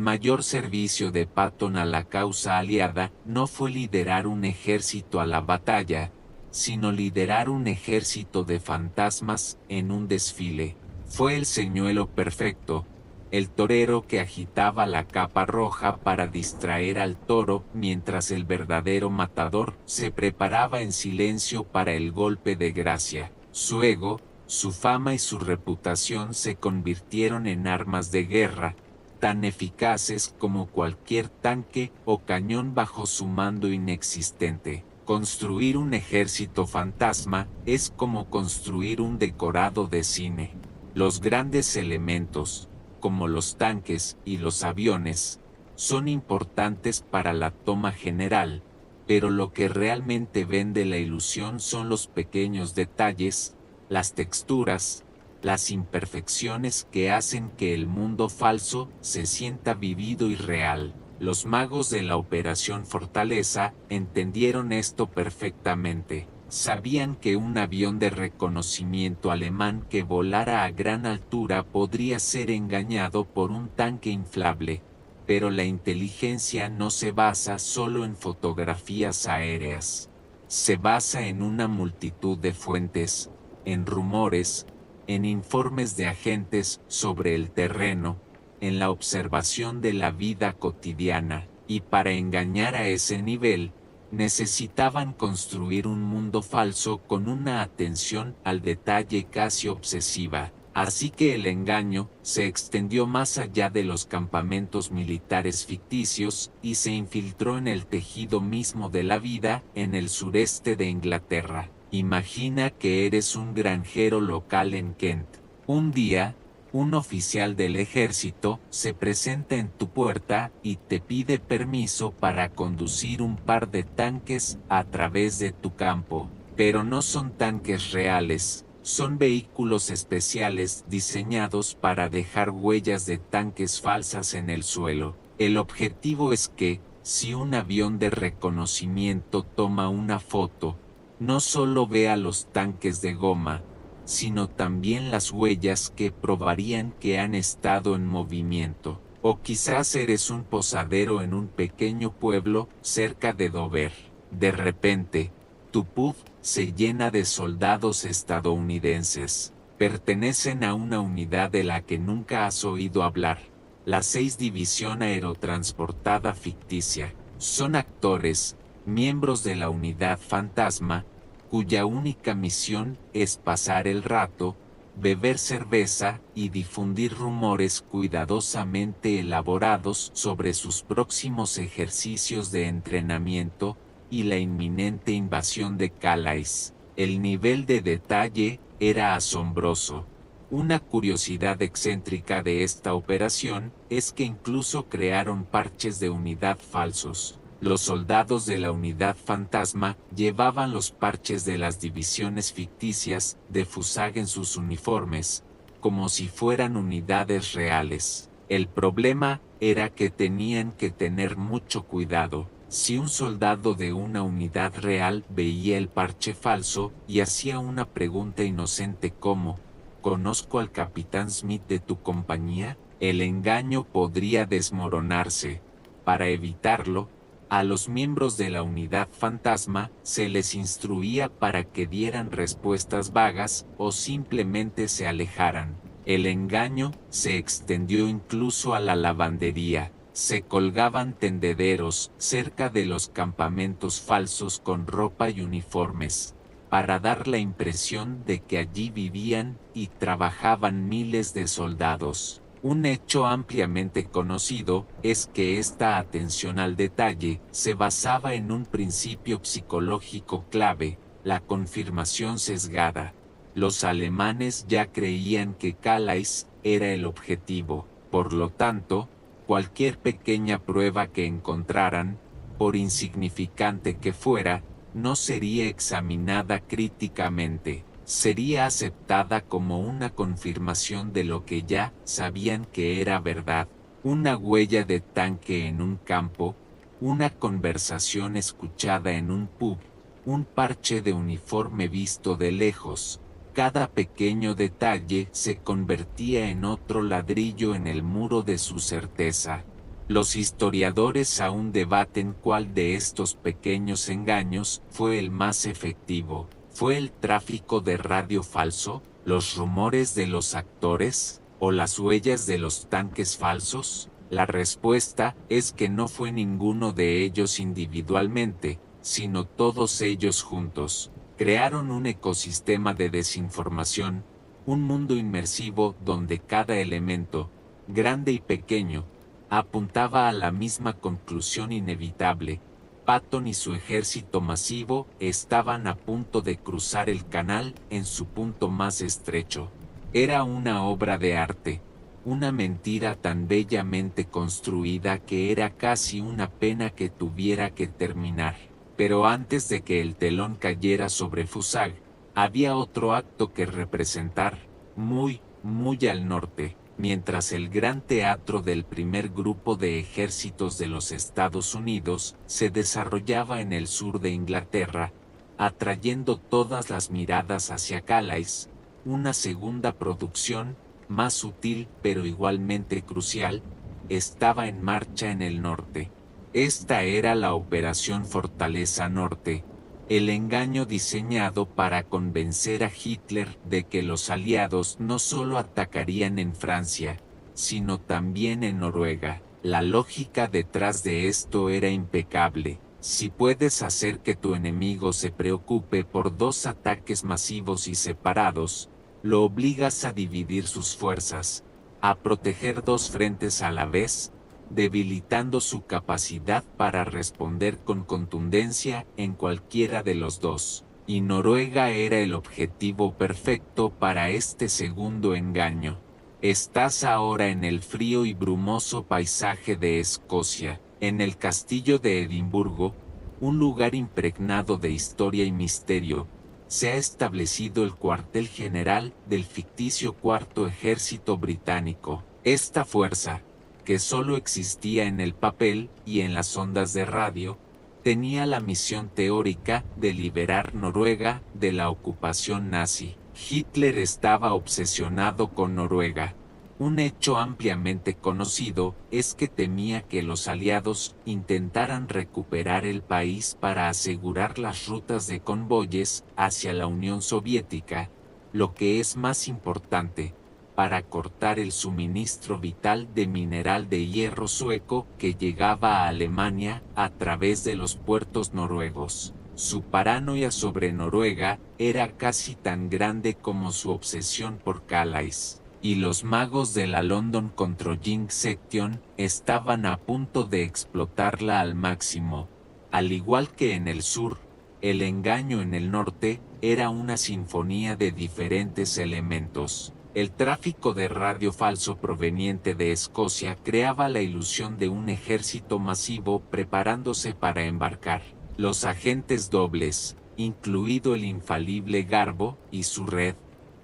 mayor servicio de Patton a la causa aliada no fue liderar un ejército a la batalla, sino liderar un ejército de fantasmas en un desfile. Fue el señuelo perfecto, el torero que agitaba la capa roja para distraer al toro mientras el verdadero matador se preparaba en silencio para el golpe de gracia. Su ego, su fama y su reputación se convirtieron en armas de guerra, tan eficaces como cualquier tanque o cañón bajo su mando inexistente. Construir un ejército fantasma es como construir un decorado de cine. Los grandes elementos, como los tanques y los aviones, son importantes para la toma general, pero lo que realmente vende la ilusión son los pequeños detalles, las texturas, las imperfecciones que hacen que el mundo falso se sienta vivido y real. Los magos de la Operación Fortaleza entendieron esto perfectamente. Sabían que un avión de reconocimiento alemán que volara a gran altura podría ser engañado por un tanque inflable, pero la inteligencia no se basa solo en fotografías aéreas. Se basa en una multitud de fuentes, en rumores, en informes de agentes sobre el terreno, en la observación de la vida cotidiana, y para engañar a ese nivel, necesitaban construir un mundo falso con una atención al detalle casi obsesiva. Así que el engaño se extendió más allá de los campamentos militares ficticios y se infiltró en el tejido mismo de la vida en el sureste de Inglaterra. Imagina que eres un granjero local en Kent. Un día, un oficial del ejército se presenta en tu puerta y te pide permiso para conducir un par de tanques a través de tu campo. Pero no son tanques reales, son vehículos especiales diseñados para dejar huellas de tanques falsas en el suelo. El objetivo es que, si un avión de reconocimiento toma una foto, no solo vea los tanques de goma, sino también las huellas que probarían que han estado en movimiento. O quizás eres un posadero en un pequeño pueblo cerca de Dover. De repente, tu pub se llena de soldados estadounidenses. Pertenecen a una unidad de la que nunca has oído hablar, la 6 División Aerotransportada Ficticia. Son actores, miembros de la unidad fantasma, cuya única misión es pasar el rato, beber cerveza y difundir rumores cuidadosamente elaborados sobre sus próximos ejercicios de entrenamiento, y la inminente invasión de Calais. El nivel de detalle era asombroso. Una curiosidad excéntrica de esta operación es que incluso crearon parches de unidad falsos. Los soldados de la unidad fantasma llevaban los parches de las divisiones ficticias de FUSAG en sus uniformes, como si fueran unidades reales. El problema era que tenían que tener mucho cuidado. Si un soldado de una unidad real veía el parche falso y hacía una pregunta inocente como «¿Conozco al capitán Smith de tu compañía?», el engaño podría desmoronarse. Para evitarlo, a los miembros de la unidad fantasma se les instruía para que dieran respuestas vagas o simplemente se alejaran. El engaño se extendió incluso a la lavandería. Se colgaban tendederos cerca de los campamentos falsos con ropa y uniformes, para dar la impresión de que allí vivían y trabajaban miles de soldados. Un hecho ampliamente conocido es que esta atención al detalle se basaba en un principio psicológico clave, la confirmación sesgada. Los alemanes ya creían que Calais era el objetivo, por lo tanto, cualquier pequeña prueba que encontraran, por insignificante que fuera, no sería examinada críticamente. Sería aceptada como una confirmación de lo que ya sabían que era verdad. Una huella de tanque en un campo, una conversación escuchada en un pub, un parche de uniforme visto de lejos. Cada pequeño detalle se convertía en otro ladrillo en el muro de su certeza. Los historiadores aún debaten cuál de estos pequeños engaños fue el más efectivo. ¿Fue el tráfico de radio falso, los rumores de los actores, o las huellas de los tanques falsos? La respuesta es que no fue ninguno de ellos individualmente, sino todos ellos juntos. Crearon un ecosistema de desinformación, un mundo inmersivo donde cada elemento, grande y pequeño, apuntaba a la misma conclusión inevitable. Patton y su ejército masivo estaban a punto de cruzar el canal en su punto más estrecho. Era una obra de arte, una mentira tan bellamente construida que era casi una pena que tuviera que terminar. Pero antes de que el telón cayera sobre FUSAG, había otro acto que representar, muy al norte. Mientras el gran teatro del primer grupo de ejércitos de los Estados Unidos se desarrollaba en el sur de Inglaterra, atrayendo todas las miradas hacia Calais, una segunda producción, más sutil pero igualmente crucial, estaba en marcha en el norte. Esta era la Operación Fortaleza Norte, el engaño diseñado para convencer a Hitler de que los aliados no solo atacarían en Francia, sino también en Noruega. La lógica detrás de esto era impecable. Si puedes hacer que tu enemigo se preocupe por dos ataques masivos y separados, lo obligas a dividir sus fuerzas, a proteger dos frentes a la vez, debilitando su capacidad para responder con contundencia en cualquiera de los dos. Y Noruega era el objetivo perfecto para este segundo engaño. Estás ahora en el frío y brumoso paisaje de Escocia, en el castillo de Edimburgo, un lugar impregnado de historia y misterio. Se ha establecido el cuartel general del ficticio Cuarto Ejército Británico. Esta fuerza, que solo existía en el papel y en las ondas de radio, tenía la misión teórica de liberar Noruega de la ocupación nazi. Hitler estaba obsesionado con Noruega. Un hecho ampliamente conocido es que temía que los aliados intentaran recuperar el país para asegurar las rutas de convoyes hacia la Unión Soviética, lo que es más importante, para cortar el suministro vital de mineral de hierro sueco que llegaba a Alemania a través de los puertos noruegos. Su paranoia sobre Noruega era casi tan grande como su obsesión por Calais, y los magos de la London Controlling Section estaban a punto de explotarla al máximo. Al igual que en el sur, el engaño en el norte era una sinfonía de diferentes elementos. El tráfico de radio falso proveniente de Escocia creaba la ilusión de un ejército masivo preparándose para embarcar. Los agentes dobles, incluido el infalible Garbo y su red,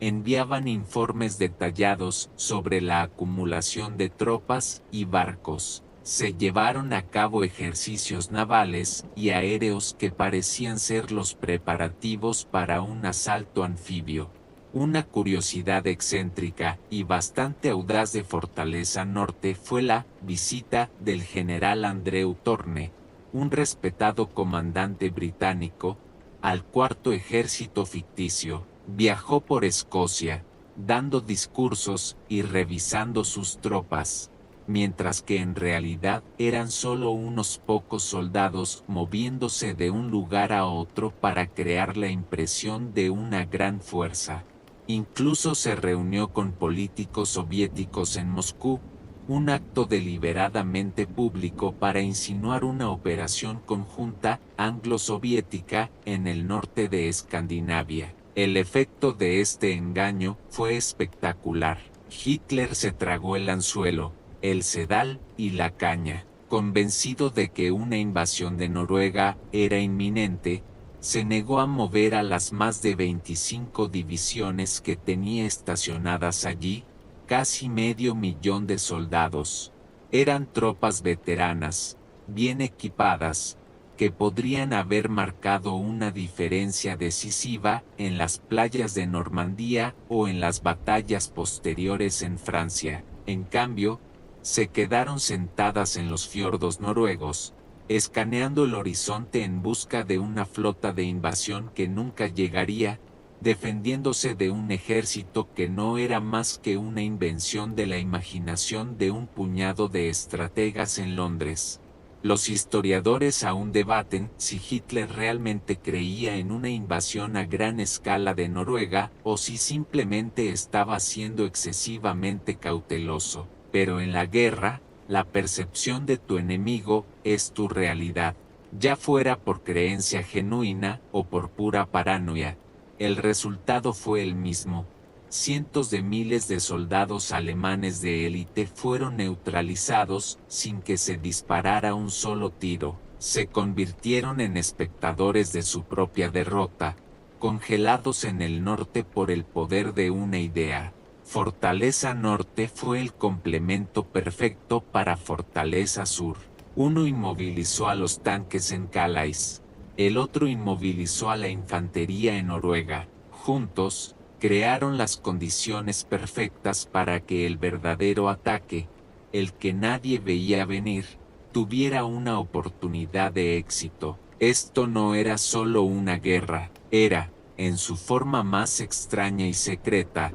enviaban informes detallados sobre la acumulación de tropas y barcos. Se llevaron a cabo ejercicios navales y aéreos que parecían ser los preparativos para un asalto anfibio. Una curiosidad excéntrica y bastante audaz de Fortaleza Norte fue la visita del general Andrew Thorne, un respetado comandante británico, al cuarto ejército ficticio. Viajó por Escocia, dando discursos y revisando sus tropas, mientras que en realidad eran solo unos pocos soldados moviéndose de un lugar a otro para crear la impresión de una gran fuerza. Incluso se reunió con políticos soviéticos en Moscú, un acto deliberadamente público para insinuar una operación conjunta anglo-soviética en el norte de Escandinavia. El efecto de este engaño fue espectacular. Hitler se tragó el anzuelo, el sedal y la caña. Convencido de que una invasión de Noruega era inminente, se negó a mover a las más de 25 divisiones que tenía estacionadas allí, casi 500.000 de soldados. Eran tropas veteranas, bien equipadas, que podrían haber marcado una diferencia decisiva en las playas de Normandía o en las batallas posteriores en Francia. En cambio, se quedaron sentadas en los fiordos noruegos, escaneando el horizonte en busca de una flota de invasión que nunca llegaría, defendiéndose de un ejército que no era más que una invención de la imaginación de un puñado de estrategas en Londres. Los historiadores aún debaten si Hitler realmente creía en una invasión a gran escala de Noruega o si simplemente estaba siendo excesivamente cauteloso. Pero en la guerra, la percepción de tu enemigo es tu realidad, ya fuera por creencia genuina o por pura paranoia. El resultado fue el mismo. Cientos de miles de soldados alemanes de élite fueron neutralizados sin que se disparara un solo tiro. Se convirtieron en espectadores de su propia derrota, congelados en el norte por el poder de una idea. Fortaleza Norte fue el complemento perfecto para Fortaleza Sur. Uno inmovilizó a los tanques en Calais, el otro inmovilizó a la infantería en Noruega. Juntos, crearon las condiciones perfectas para que el verdadero ataque, el que nadie veía venir, tuviera una oportunidad de éxito. Esto no era solo una guerra, era, en su forma más extraña y secreta,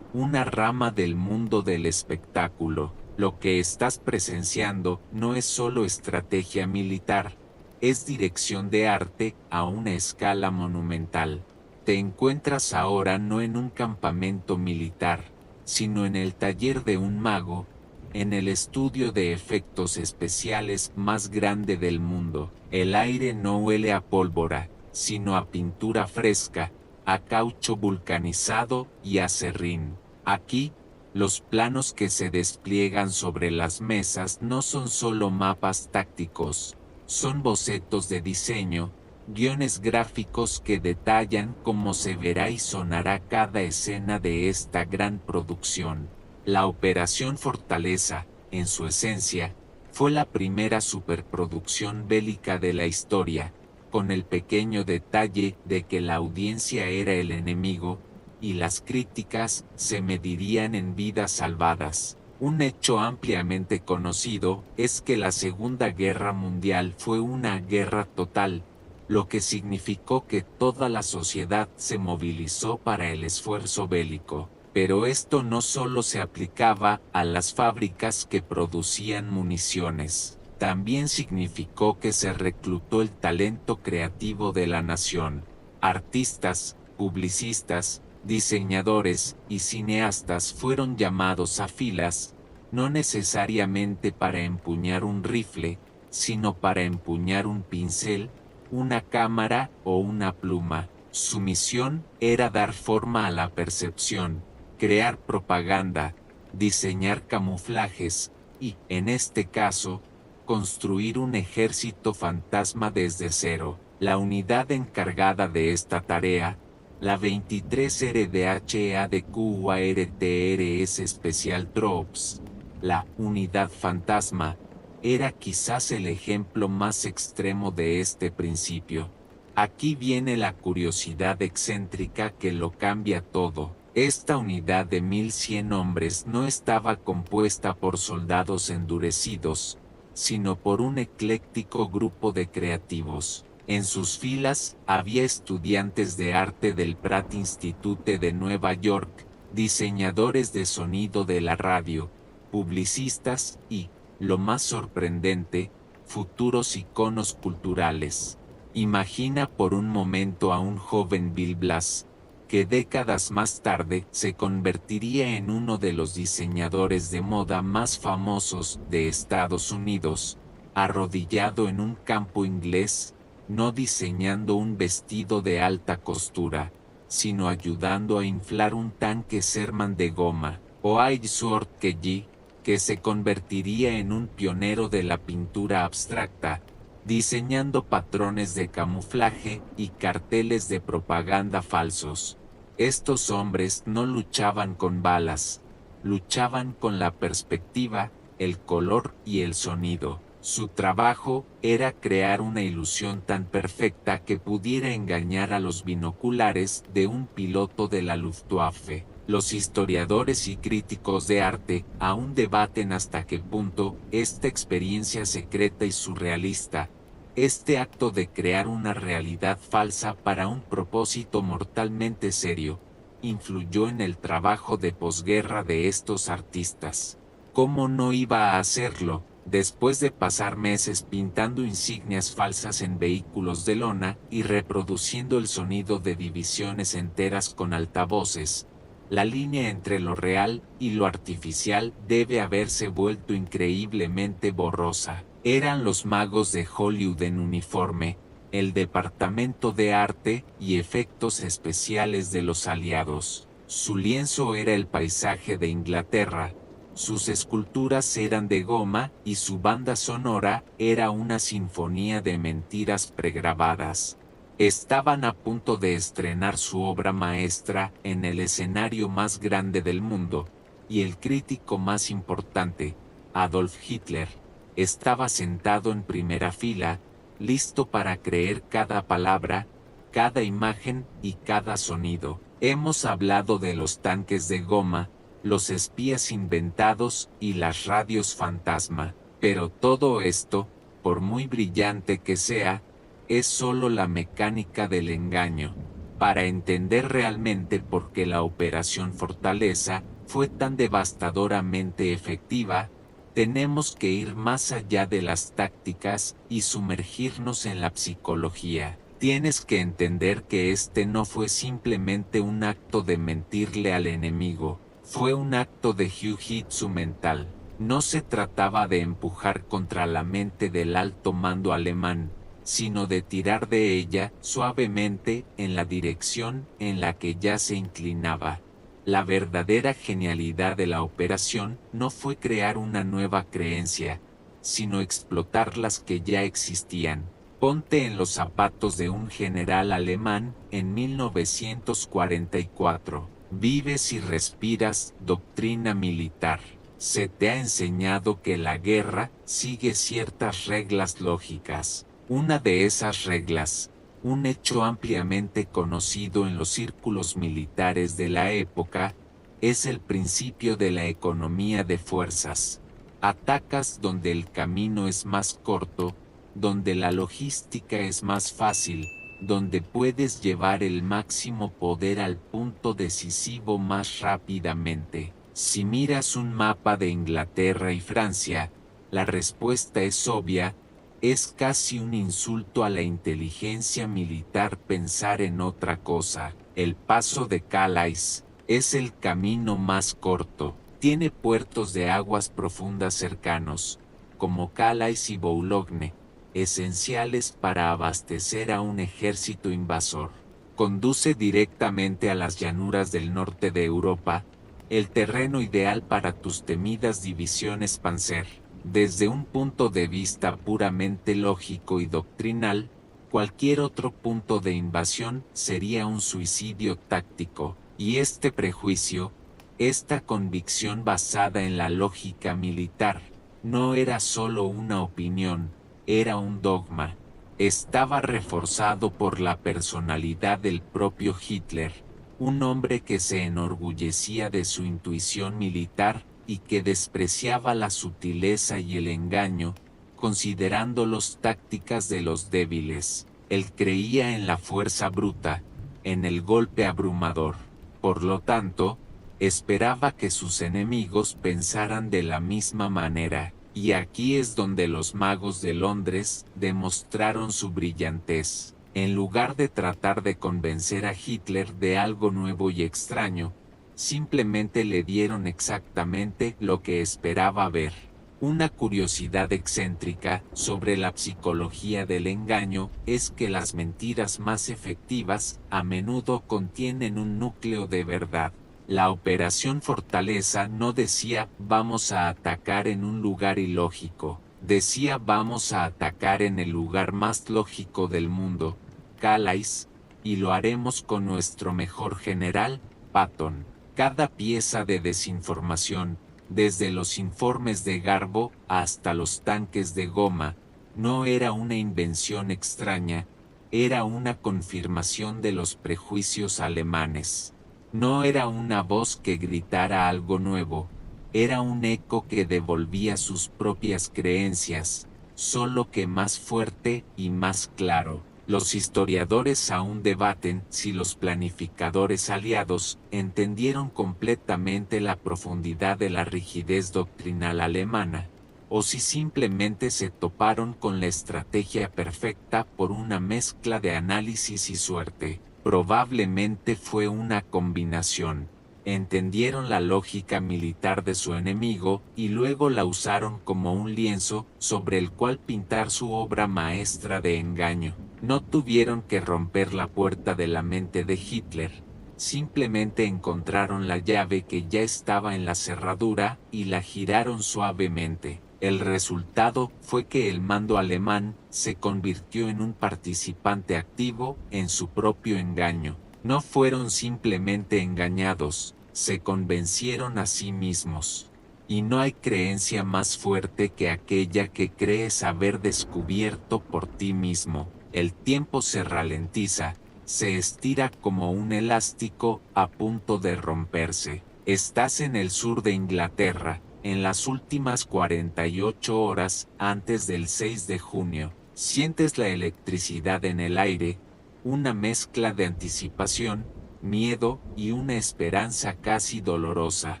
una rama del mundo del espectáculo. Lo que estás presenciando no es solo estrategia militar, es dirección de arte a una escala monumental. Te encuentras ahora no en un campamento militar, sino en el taller de un mago, en el estudio de efectos especiales más grande del mundo. El aire no huele a pólvora, sino a pintura fresca, a caucho vulcanizado y a serrín. Aquí, los planos que se despliegan sobre las mesas no son solo mapas tácticos, son bocetos de diseño, guiones gráficos que detallan cómo se verá y sonará cada escena de esta gran producción. La Operación Fortaleza, en su esencia, fue la primera superproducción bélica de la historia, con el pequeño detalle de que la audiencia era el enemigo, y las críticas se medirían en vidas salvadas. Un hecho ampliamente conocido es que la Segunda Guerra Mundial fue una guerra total, lo que significó que toda la sociedad se movilizó para el esfuerzo bélico. Pero esto no solo se aplicaba a las fábricas que producían municiones, también significó que se reclutó el talento creativo de la nación. Artistas, publicistas, diseñadores y cineastas fueron llamados a filas, no necesariamente para empuñar un rifle, sino para empuñar un pincel, una cámara o una pluma. Su misión era dar forma a la percepción, crear propaganda, diseñar camuflajes y, en este caso, construir un ejército fantasma desde cero. La unidad encargada de esta tarea, la 23 RDHEADQUARTRS Special Troops, la Unidad Fantasma, era quizás el ejemplo más extremo de este principio. Aquí viene la curiosidad excéntrica que lo cambia todo. Esta unidad de 1100 hombres no estaba compuesta por soldados endurecidos, sino por un ecléctico grupo de creativos. En sus filas había estudiantes de arte del Pratt Institute de Nueva York, diseñadores de sonido de la radio, publicistas y, lo más sorprendente, futuros iconos culturales. Imagina por un momento a un joven Bill Blass, que décadas más tarde se convertiría en uno de los diseñadores de moda más famosos de Estados Unidos, arrodillado en un campo inglés, no diseñando un vestido de alta costura, sino ayudando a inflar un tanque Sherman de goma, o Sword Kelly, que se convertiría en un pionero de la pintura abstracta, diseñando patrones de camuflaje y carteles de propaganda falsos. Estos hombres no luchaban con balas, luchaban con la perspectiva, el color y el sonido. Su trabajo era crear una ilusión tan perfecta que pudiera engañar a los binoculares de un piloto de la Luftwaffe. Los historiadores y críticos de arte aún debaten hasta qué punto esta experiencia secreta y surrealista, este acto de crear una realidad falsa para un propósito mortalmente serio, influyó en el trabajo de posguerra de estos artistas. ¿Cómo no iba a hacerlo? Después de pasar meses pintando insignias falsas en vehículos de lona y reproduciendo el sonido de divisiones enteras con altavoces, la línea entre lo real y lo artificial debe haberse vuelto increíblemente borrosa. Eran los magos de Hollywood en uniforme, el Departamento de Arte y Efectos Especiales de los Aliados. Su lienzo era el paisaje de Inglaterra, sus esculturas eran de goma y su banda sonora era una sinfonía de mentiras pregrabadas. Estaban a punto de estrenar su obra maestra en el escenario más grande del mundo, y el crítico más importante, Adolf Hitler, estaba sentado en primera fila, listo para creer cada palabra, cada imagen y cada sonido. Hemos hablado de los tanques de goma, los espías inventados y las radios fantasma, pero todo esto, por muy brillante que sea, es solo la mecánica del engaño. Para entender realmente por qué la Operación Fortaleza fue tan devastadoramente efectiva, tenemos que ir más allá de las tácticas y sumergirnos en la psicología. Tienes que entender que este no fue simplemente un acto de mentirle al enemigo, fue un acto de jiu-jitsu mental. No se trataba de empujar contra la mente del alto mando alemán, sino de tirar de ella suavemente en la dirección en la que ya se inclinaba. La verdadera genialidad de la operación no fue crear una nueva creencia, sino explotar las que ya existían. Ponte en los zapatos de un general alemán en 1944. Vives y respiras doctrina militar. Se te ha enseñado que la guerra sigue ciertas reglas lógicas. Una de esas reglas, un hecho ampliamente conocido en los círculos militares de la época, es el principio de la economía de fuerzas. Atacas donde el camino es más corto, donde la logística es más fácil, donde puedes llevar el máximo poder al punto decisivo más rápidamente. Si miras un mapa de Inglaterra y Francia, la respuesta es obvia. Es casi un insulto a la inteligencia militar pensar en otra cosa. El paso de Calais es el camino más corto. Tiene puertos de aguas profundas cercanos, como Calais y Boulogne, esenciales para abastecer a un ejército invasor. Conduce directamente a las llanuras del norte de Europa, el terreno ideal para tus temidas divisiones Panzer. Desde un punto de vista puramente lógico y doctrinal, cualquier otro punto de invasión sería un suicidio táctico, y este prejuicio, esta convicción basada en la lógica militar, no era solo una opinión, era un dogma. Estaba reforzado por la personalidad del propio Hitler, un hombre que se enorgullecía de su intuición militar y que despreciaba la sutileza y el engaño, considerándolos tácticas de los débiles. Él creía en la fuerza bruta, en el golpe abrumador. Por lo tanto, esperaba que sus enemigos pensaran de la misma manera, y aquí es donde los magos de Londres demostraron su brillantez. En lugar de tratar de convencer a Hitler de algo nuevo y extraño, simplemente le dieron exactamente lo que esperaba ver. Una curiosidad excéntrica sobre la psicología del engaño es que las mentiras más efectivas a menudo contienen un núcleo de verdad. La Operación Fortaleza no decía vamos a atacar en un lugar ilógico, decía vamos a atacar en el lugar más lógico del mundo, Calais, y lo haremos con nuestro mejor general, Patton. Cada pieza de desinformación, desde los informes de Garbo hasta los tanques de goma, no era una invención extraña, era una confirmación de los prejuicios alemanes. No era una voz que gritara algo nuevo, era un eco que devolvía sus propias creencias, solo que más fuerte y más claro. Los historiadores aún debaten si los planificadores aliados entendieron completamente la profundidad de la rigidez doctrinal alemana, o si simplemente se toparon con la estrategia perfecta por una mezcla de análisis y suerte. Probablemente fue una combinación. Entendieron la lógica militar de su enemigo y luego la usaron como un lienzo sobre el cual pintar su obra maestra de engaño. No tuvieron que romper la puerta de la mente de Hitler, simplemente encontraron la llave que ya estaba en la cerradura y la giraron suavemente. El resultado fue que el mando alemán se convirtió en un participante activo en su propio engaño. No fueron simplemente engañados, se convencieron a sí mismos. Y no hay creencia más fuerte que aquella que crees haber descubierto por ti mismo. El tiempo se ralentiza, se estira como un elástico a punto de romperse. Estás en el sur de Inglaterra, en las últimas 48 horas antes del 6 de junio. Sientes la electricidad en el aire, una mezcla de anticipación, miedo y una esperanza casi dolorosa.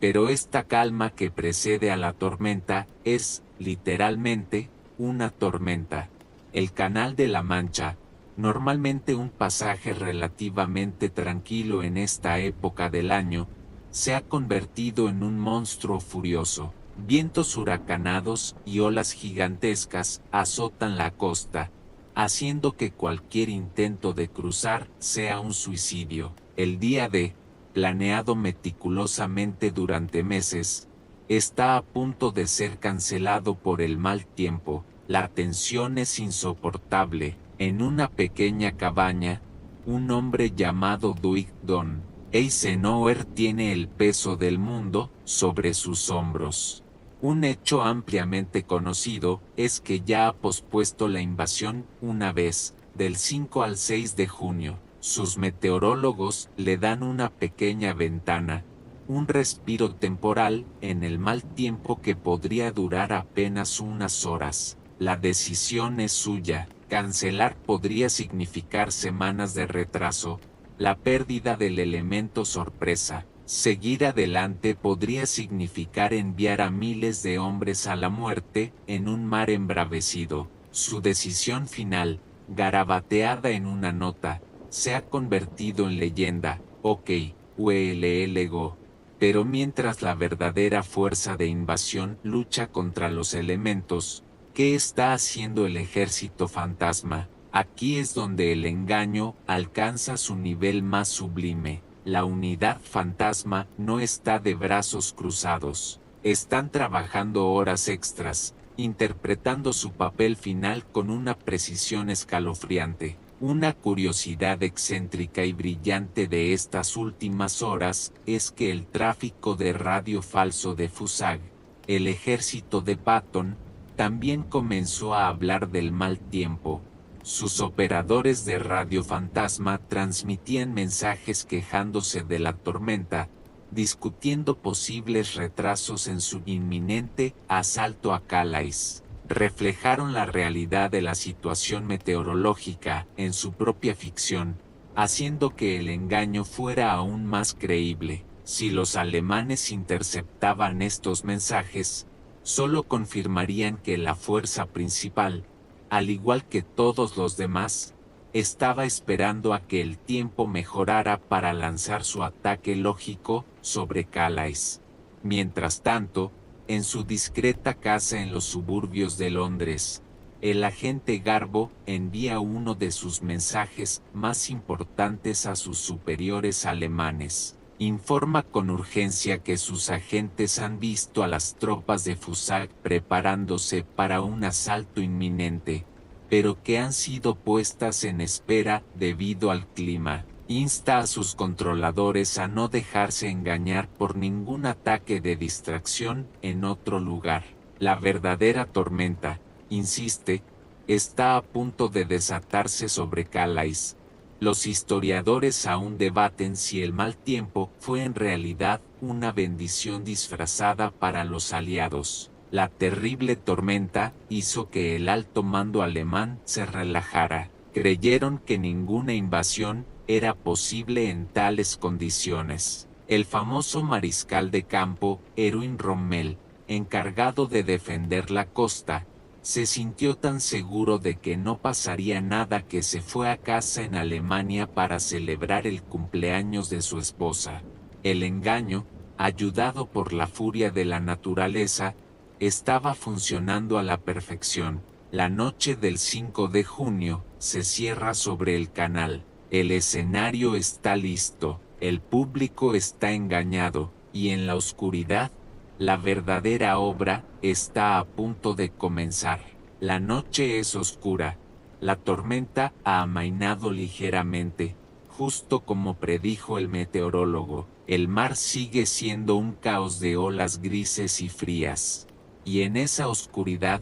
Pero esta calma que precede a la tormenta es, literalmente, una tormenta. El Canal de la Mancha, normalmente un pasaje relativamente tranquilo en esta época del año, se ha convertido en un monstruo furioso. Vientos huracanados y olas gigantescas azotan la costa, haciendo que cualquier intento de cruzar sea un suicidio. El día D, planeado meticulosamente durante meses, está a punto de ser cancelado por el mal tiempo. La tensión es insoportable. En una pequeña cabaña, un hombre llamado Dwight Don Eisenhower tiene el peso del mundo sobre sus hombros. Un hecho ampliamente conocido es que ya ha pospuesto la invasión una vez, del 5 al 6 de junio. Sus meteorólogos le dan una pequeña ventana, un respiro temporal en el mal tiempo que podría durar apenas unas horas. La decisión es suya. Cancelar podría significar semanas de retraso, la pérdida del elemento sorpresa. Seguir adelante podría significar enviar a miles de hombres a la muerte en un mar embravecido. Su decisión final, garabateada en una nota, se ha convertido en leyenda. Ok, ULL Go. Pero mientras la verdadera fuerza de invasión lucha contra los elementos, ¿qué está haciendo el ejército fantasma? Aquí es donde el engaño alcanza su nivel más sublime. La unidad fantasma no está de brazos cruzados. Están trabajando horas extras, interpretando su papel final con una precisión escalofriante. Una curiosidad excéntrica y brillante de estas últimas horas es que el tráfico de radio falso de Fusag, el ejército de Patton, también comenzó a hablar del mal tiempo. Sus operadores de radio fantasma transmitían mensajes quejándose de la tormenta, discutiendo posibles retrasos en su inminente asalto a Calais. Reflejaron la realidad de la situación meteorológica en su propia ficción, haciendo que el engaño fuera aún más creíble. Si los alemanes interceptaban estos mensajes, solo confirmarían que la fuerza principal, al igual que todos los demás, estaba esperando a que el tiempo mejorara para lanzar su ataque lógico sobre Calais. Mientras tanto, en su discreta casa en los suburbios de Londres, el agente Garbo envía uno de sus mensajes más importantes a sus superiores alemanes. Informa con urgencia que sus agentes han visto a las tropas de Fusag preparándose para un asalto inminente, pero que han sido puestas en espera debido al clima. Insta a sus controladores a no dejarse engañar por ningún ataque de distracción en otro lugar. La verdadera tormenta, insiste, está a punto de desatarse sobre Calais. Los historiadores aún debaten si el mal tiempo fue en realidad una bendición disfrazada para los aliados. La terrible tormenta hizo que el alto mando alemán se relajara. Creyeron que ninguna invasión era posible en tales condiciones. El famoso mariscal de campo, Erwin Rommel, encargado de defender la costa, se sintió tan seguro de que no pasaría nada que se fue a casa en Alemania para celebrar el cumpleaños de su esposa. El engaño, ayudado por la furia de la naturaleza, estaba funcionando a la perfección. La noche del 5 de junio se cierra sobre el canal. El escenario está listo, el público está engañado, y en la oscuridad, la verdadera obra está a punto de comenzar. La noche es oscura, la tormenta ha amainado ligeramente, justo como predijo el meteorólogo. El mar sigue siendo un caos de olas grises y frías. Y en esa oscuridad,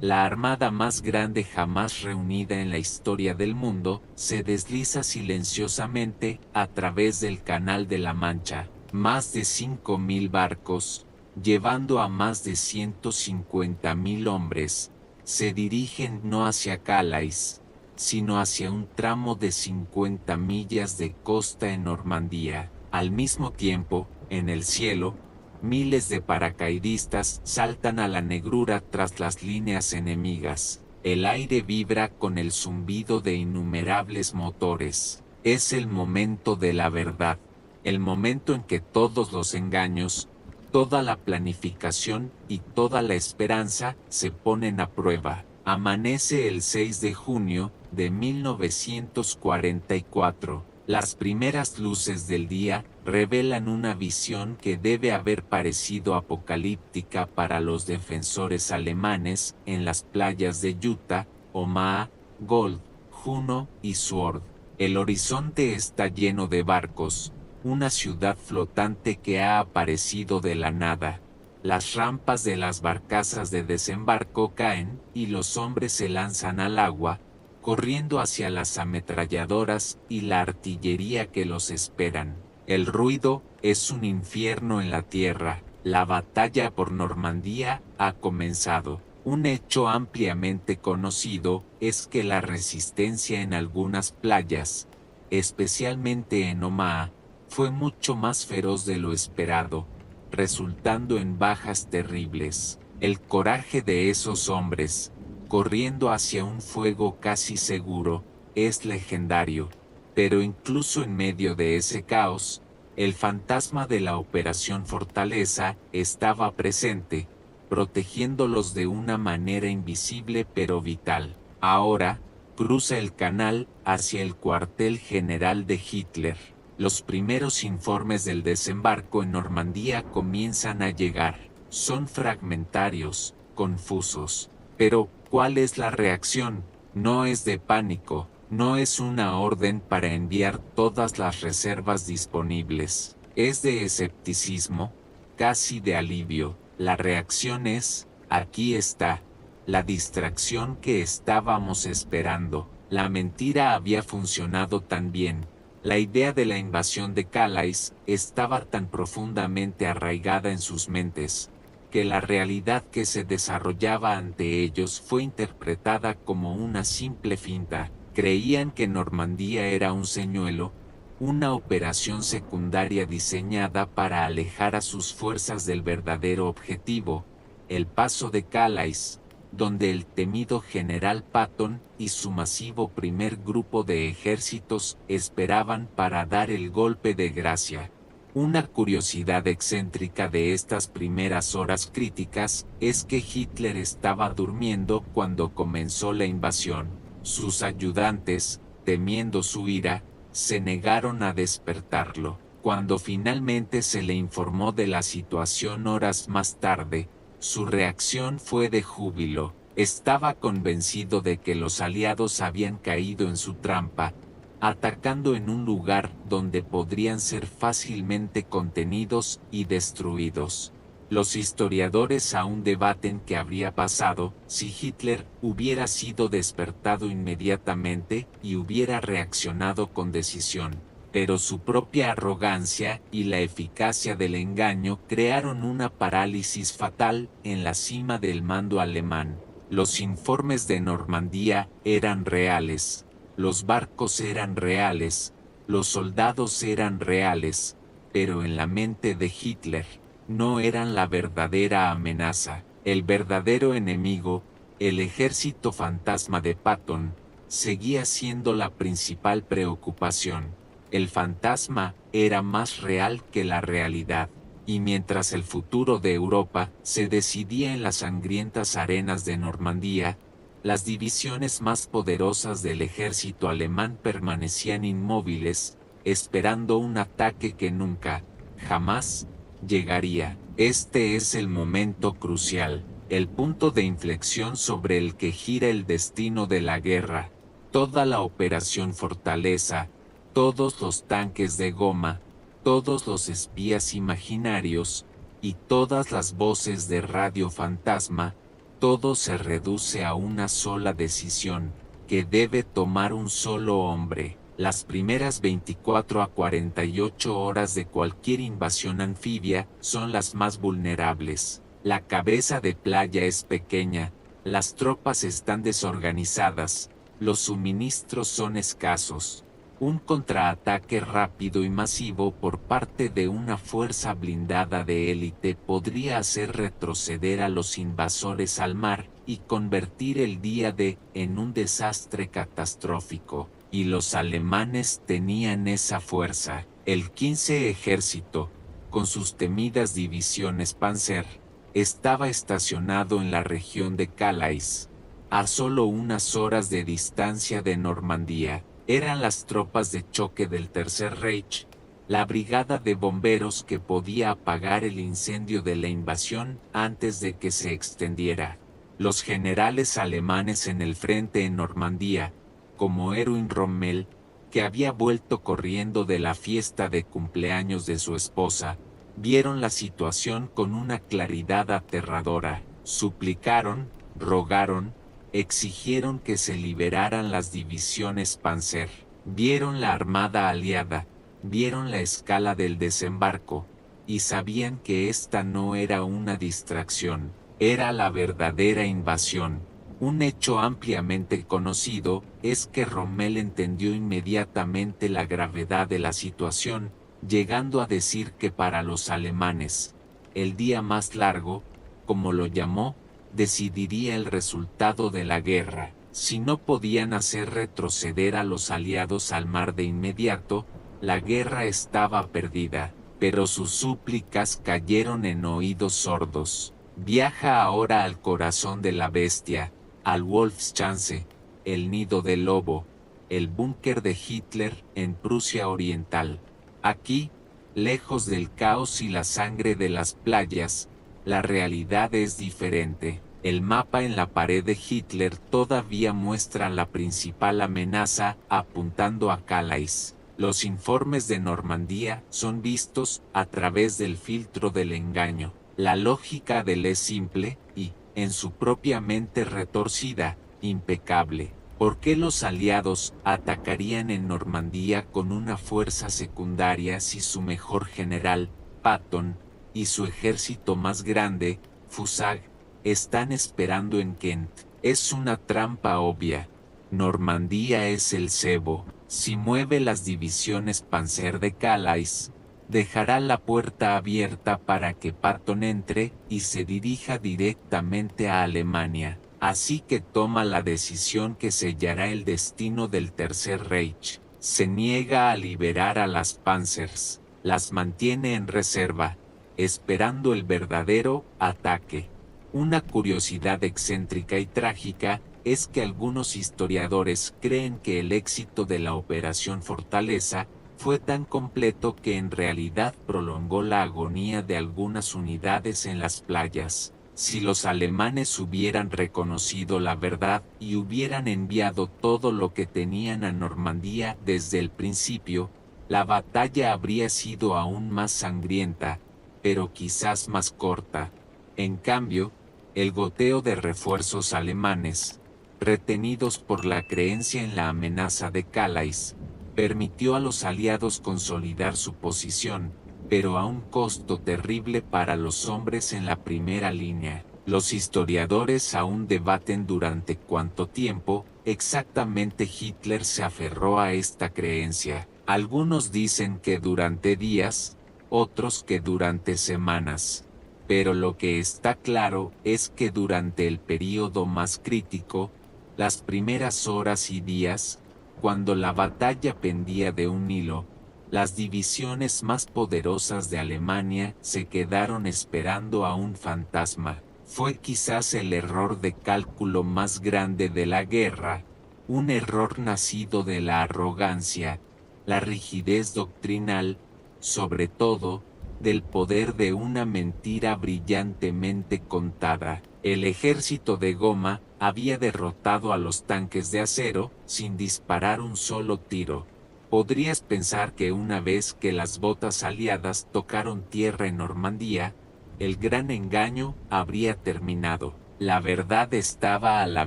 la armada más grande jamás reunida en la historia del mundo se desliza silenciosamente a través del Canal de la Mancha. Más de 5.000 barcos, llevando a más de 150.000 hombres, se dirigen no hacia Calais, sino hacia un tramo de 50 millas de costa en Normandía. Al mismo tiempo, en el cielo, miles de paracaidistas saltan a la negrura tras las líneas enemigas. El aire vibra con el zumbido de innumerables motores. Es el momento de la verdad, el momento en que todos los engaños, toda la planificación y toda la esperanza se ponen a prueba. Amanece el 6 de junio de 1944. Las primeras luces del día revelan una visión que debe haber parecido apocalíptica para los defensores alemanes en las playas de Utah, Omaha, Gold, Juno y Sword. El horizonte está lleno de barcos, una ciudad flotante que ha aparecido de la nada. Las rampas de las barcazas de desembarco caen y los hombres se lanzan al agua, corriendo hacia las ametralladoras y la artillería que los esperan. El ruido es un infierno en la tierra. La batalla por Normandía ha comenzado. Un hecho ampliamente conocido es que la resistencia en algunas playas, especialmente en Omaha, fue mucho más feroz de lo esperado, resultando en bajas terribles. El coraje de esos hombres, corriendo hacia un fuego casi seguro, es legendario, pero incluso en medio de ese caos, El fantasma de la Operación Fortaleza estaba presente, protegiéndolos de una manera invisible pero vital. Ahora, cruza el canal hacia el cuartel general de Hitler. Los primeros informes del desembarco en Normandía comienzan a llegar. Son fragmentarios, confusos. Pero, ¿cuál es la reacción? No es de pánico, no es una orden para enviar todas las reservas disponibles. Es de escepticismo, casi de alivio. La reacción es, aquí está, la distracción que estábamos esperando. La mentira había funcionado tan bien. La idea de la invasión de Calais estaba tan profundamente arraigada en sus mentes, que la realidad que se desarrollaba ante ellos fue interpretada como una simple finta. Creían que Normandía era un señuelo, una operación secundaria diseñada para alejar a sus fuerzas del verdadero objetivo, el paso de Calais, donde el temido general Patton y su masivo primer grupo de ejércitos esperaban para dar el golpe de gracia. Una curiosidad excéntrica de estas primeras horas críticas es que Hitler estaba durmiendo cuando comenzó la invasión. Sus ayudantes, temiendo su ira, se negaron a despertarlo. Cuando finalmente se le informó de la situación horas más tarde, su reacción fue de júbilo. Estaba convencido de que los aliados habían caído en su trampa, atacando en un lugar donde podrían ser fácilmente contenidos y destruidos. Los historiadores aún debaten qué habría pasado si Hitler hubiera sido despertado inmediatamente y hubiera reaccionado con decisión, pero su propia arrogancia y la eficacia del engaño crearon una parálisis fatal en la cima del mando alemán. Los informes de Normandía eran reales. Los barcos eran reales, los soldados eran reales, pero en la mente de Hitler, no eran la verdadera amenaza. El verdadero enemigo, el ejército fantasma de Patton, seguía siendo la principal preocupación. El fantasma era más real que la realidad, y mientras el futuro de Europa se decidía en las sangrientas arenas de Normandía, las divisiones más poderosas del ejército alemán permanecían inmóviles, esperando un ataque que nunca, jamás, llegaría. Este es el momento crucial, el punto de inflexión sobre el que gira el destino de la guerra. Toda la operación Fortaleza, todos los tanques de goma, todos los espías imaginarios, y todas las voces de radio fantasma, todo se reduce a una sola decisión, que debe tomar un solo hombre. Las primeras 24 a 48 horas de cualquier invasión anfibia son las más vulnerables. La cabeza de playa es pequeña, las tropas están desorganizadas, los suministros son escasos. Un contraataque rápido y masivo por parte de una fuerza blindada de élite podría hacer retroceder a los invasores al mar y convertir el día D en un desastre catastrófico, y los alemanes tenían esa fuerza. El 15 Ejército, con sus temidas divisiones Panzer, estaba estacionado en la región de Calais, a solo unas horas de distancia de Normandía. Eran las tropas de choque del Tercer Reich, la brigada de bomberos que podía apagar el incendio de la invasión antes de que se extendiera. Los generales alemanes en el frente en Normandía, como Erwin Rommel, que había vuelto corriendo de la fiesta de cumpleaños de su esposa, vieron la situación con una claridad aterradora. Suplicaron, rogaron, exigieron que se liberaran las divisiones Panzer. Vieron la armada aliada, vieron la escala del desembarco, y sabían que esta no era una distracción, era la verdadera invasión. Un hecho ampliamente conocido es que Rommel entendió inmediatamente la gravedad de la situación, llegando a decir que para los alemanes, el día más largo, como lo llamó, decidiría el resultado de la guerra. Si no podían hacer retroceder a los aliados al mar de inmediato, la guerra estaba perdida, pero sus súplicas cayeron en oídos sordos. Viaja ahora al corazón de la bestia, al Wolfschanze, el nido del lobo, el búnker de Hitler en Prusia Oriental. Aquí, lejos del caos y la sangre de las playas, la realidad es diferente. El mapa en la pared de Hitler todavía muestra la principal amenaza apuntando a Calais. Los informes de Normandía son vistos a través del filtro del engaño. La lógica del es simple y, en su propia mente retorcida, impecable. ¿Por qué los aliados atacarían en Normandía con una fuerza secundaria si su mejor general, Patton, y su ejército más grande, Fusag, están esperando en Kent? Es una trampa obvia. Normandía es el cebo. Si mueve las divisiones Panzer de Calais, dejará la puerta abierta para que Patton entre y se dirija directamente a Alemania. Así que toma la decisión que sellará el destino del Tercer Reich. Se niega a liberar a las Panzers, las mantiene en reserva, esperando el verdadero ataque. Una curiosidad excéntrica y trágica es que algunos historiadores creen que el éxito de la Operación Fortaleza fue tan completo que en realidad prolongó la agonía de algunas unidades en las playas. Si los alemanes hubieran reconocido la verdad y hubieran enviado todo lo que tenían a Normandía desde el principio, la batalla habría sido aún más sangrienta, pero quizás más corta. En cambio, el goteo de refuerzos alemanes, retenidos por la creencia en la amenaza de Calais, permitió a los aliados consolidar su posición, pero a un costo terrible para los hombres en la primera línea. Los historiadores aún debaten durante cuánto tiempo exactamente Hitler se aferró a esta creencia. Algunos dicen que durante días, otros que durante semanas. Pero lo que está claro es que durante el período más crítico, las primeras horas y días, cuando la batalla pendía de un hilo, las divisiones más poderosas de Alemania se quedaron esperando a un fantasma. Fue quizás el error de cálculo más grande de la guerra, un error nacido de la arrogancia, la rigidez doctrinal, sobre todo, del poder de una mentira brillantemente contada. El ejército de goma había derrotado a los tanques de acero sin disparar un solo tiro. Podrías pensar que una vez que las botas aliadas tocaron tierra en Normandía, el gran engaño habría terminado. La verdad estaba a la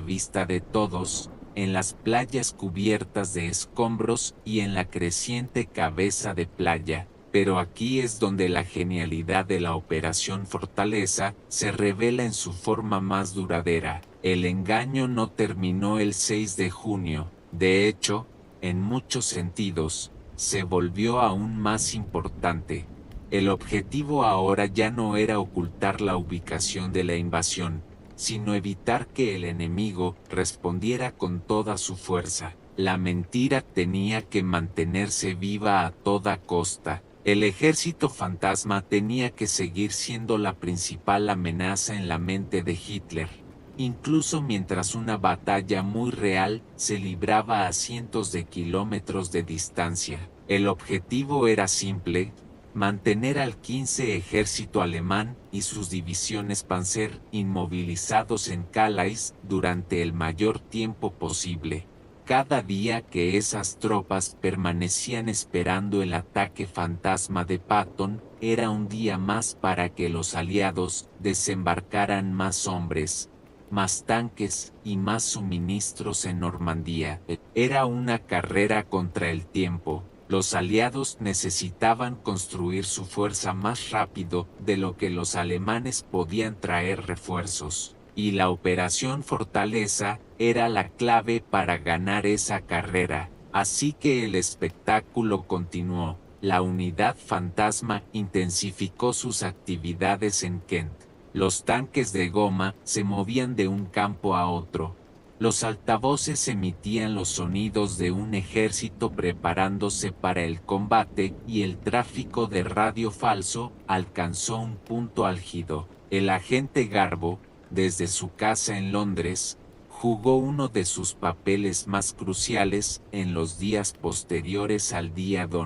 vista de todos, en las playas cubiertas de escombros y en la creciente cabeza de playa. Pero aquí es donde la genialidad de la Operación Fortaleza se revela en su forma más duradera. El engaño no terminó el 6 de junio, de hecho, en muchos sentidos, se volvió aún más importante. El objetivo ahora ya no era ocultar la ubicación de la invasión, sino evitar que el enemigo respondiera con toda su fuerza. La mentira tenía que mantenerse viva a toda costa. El ejército fantasma tenía que seguir siendo la principal amenaza en la mente de Hitler, incluso mientras una batalla muy real se libraba a cientos de kilómetros de distancia. El objetivo era simple: mantener al 15 ejército alemán y sus divisiones Panzer inmovilizados en Calais durante el mayor tiempo posible. Cada día que esas tropas permanecían esperando el ataque fantasma de Patton era un día más para que los aliados desembarcaran más hombres, más tanques y más suministros en Normandía. Era una carrera contra el tiempo. Los aliados necesitaban construir su fuerza más rápido de lo que los alemanes podían traer refuerzos. Y la Operación Fortaleza era la clave para ganar esa carrera. Así que el espectáculo continuó. La unidad fantasma intensificó sus actividades en Kent. Los tanques de goma se movían de un campo a otro, Los altavoces emitían los sonidos de un ejército preparándose para el combate y el tráfico de radio falso alcanzó un punto álgido. El agente Garbo, desde su casa en Londres, jugó uno de sus papeles más cruciales en los días posteriores al día D.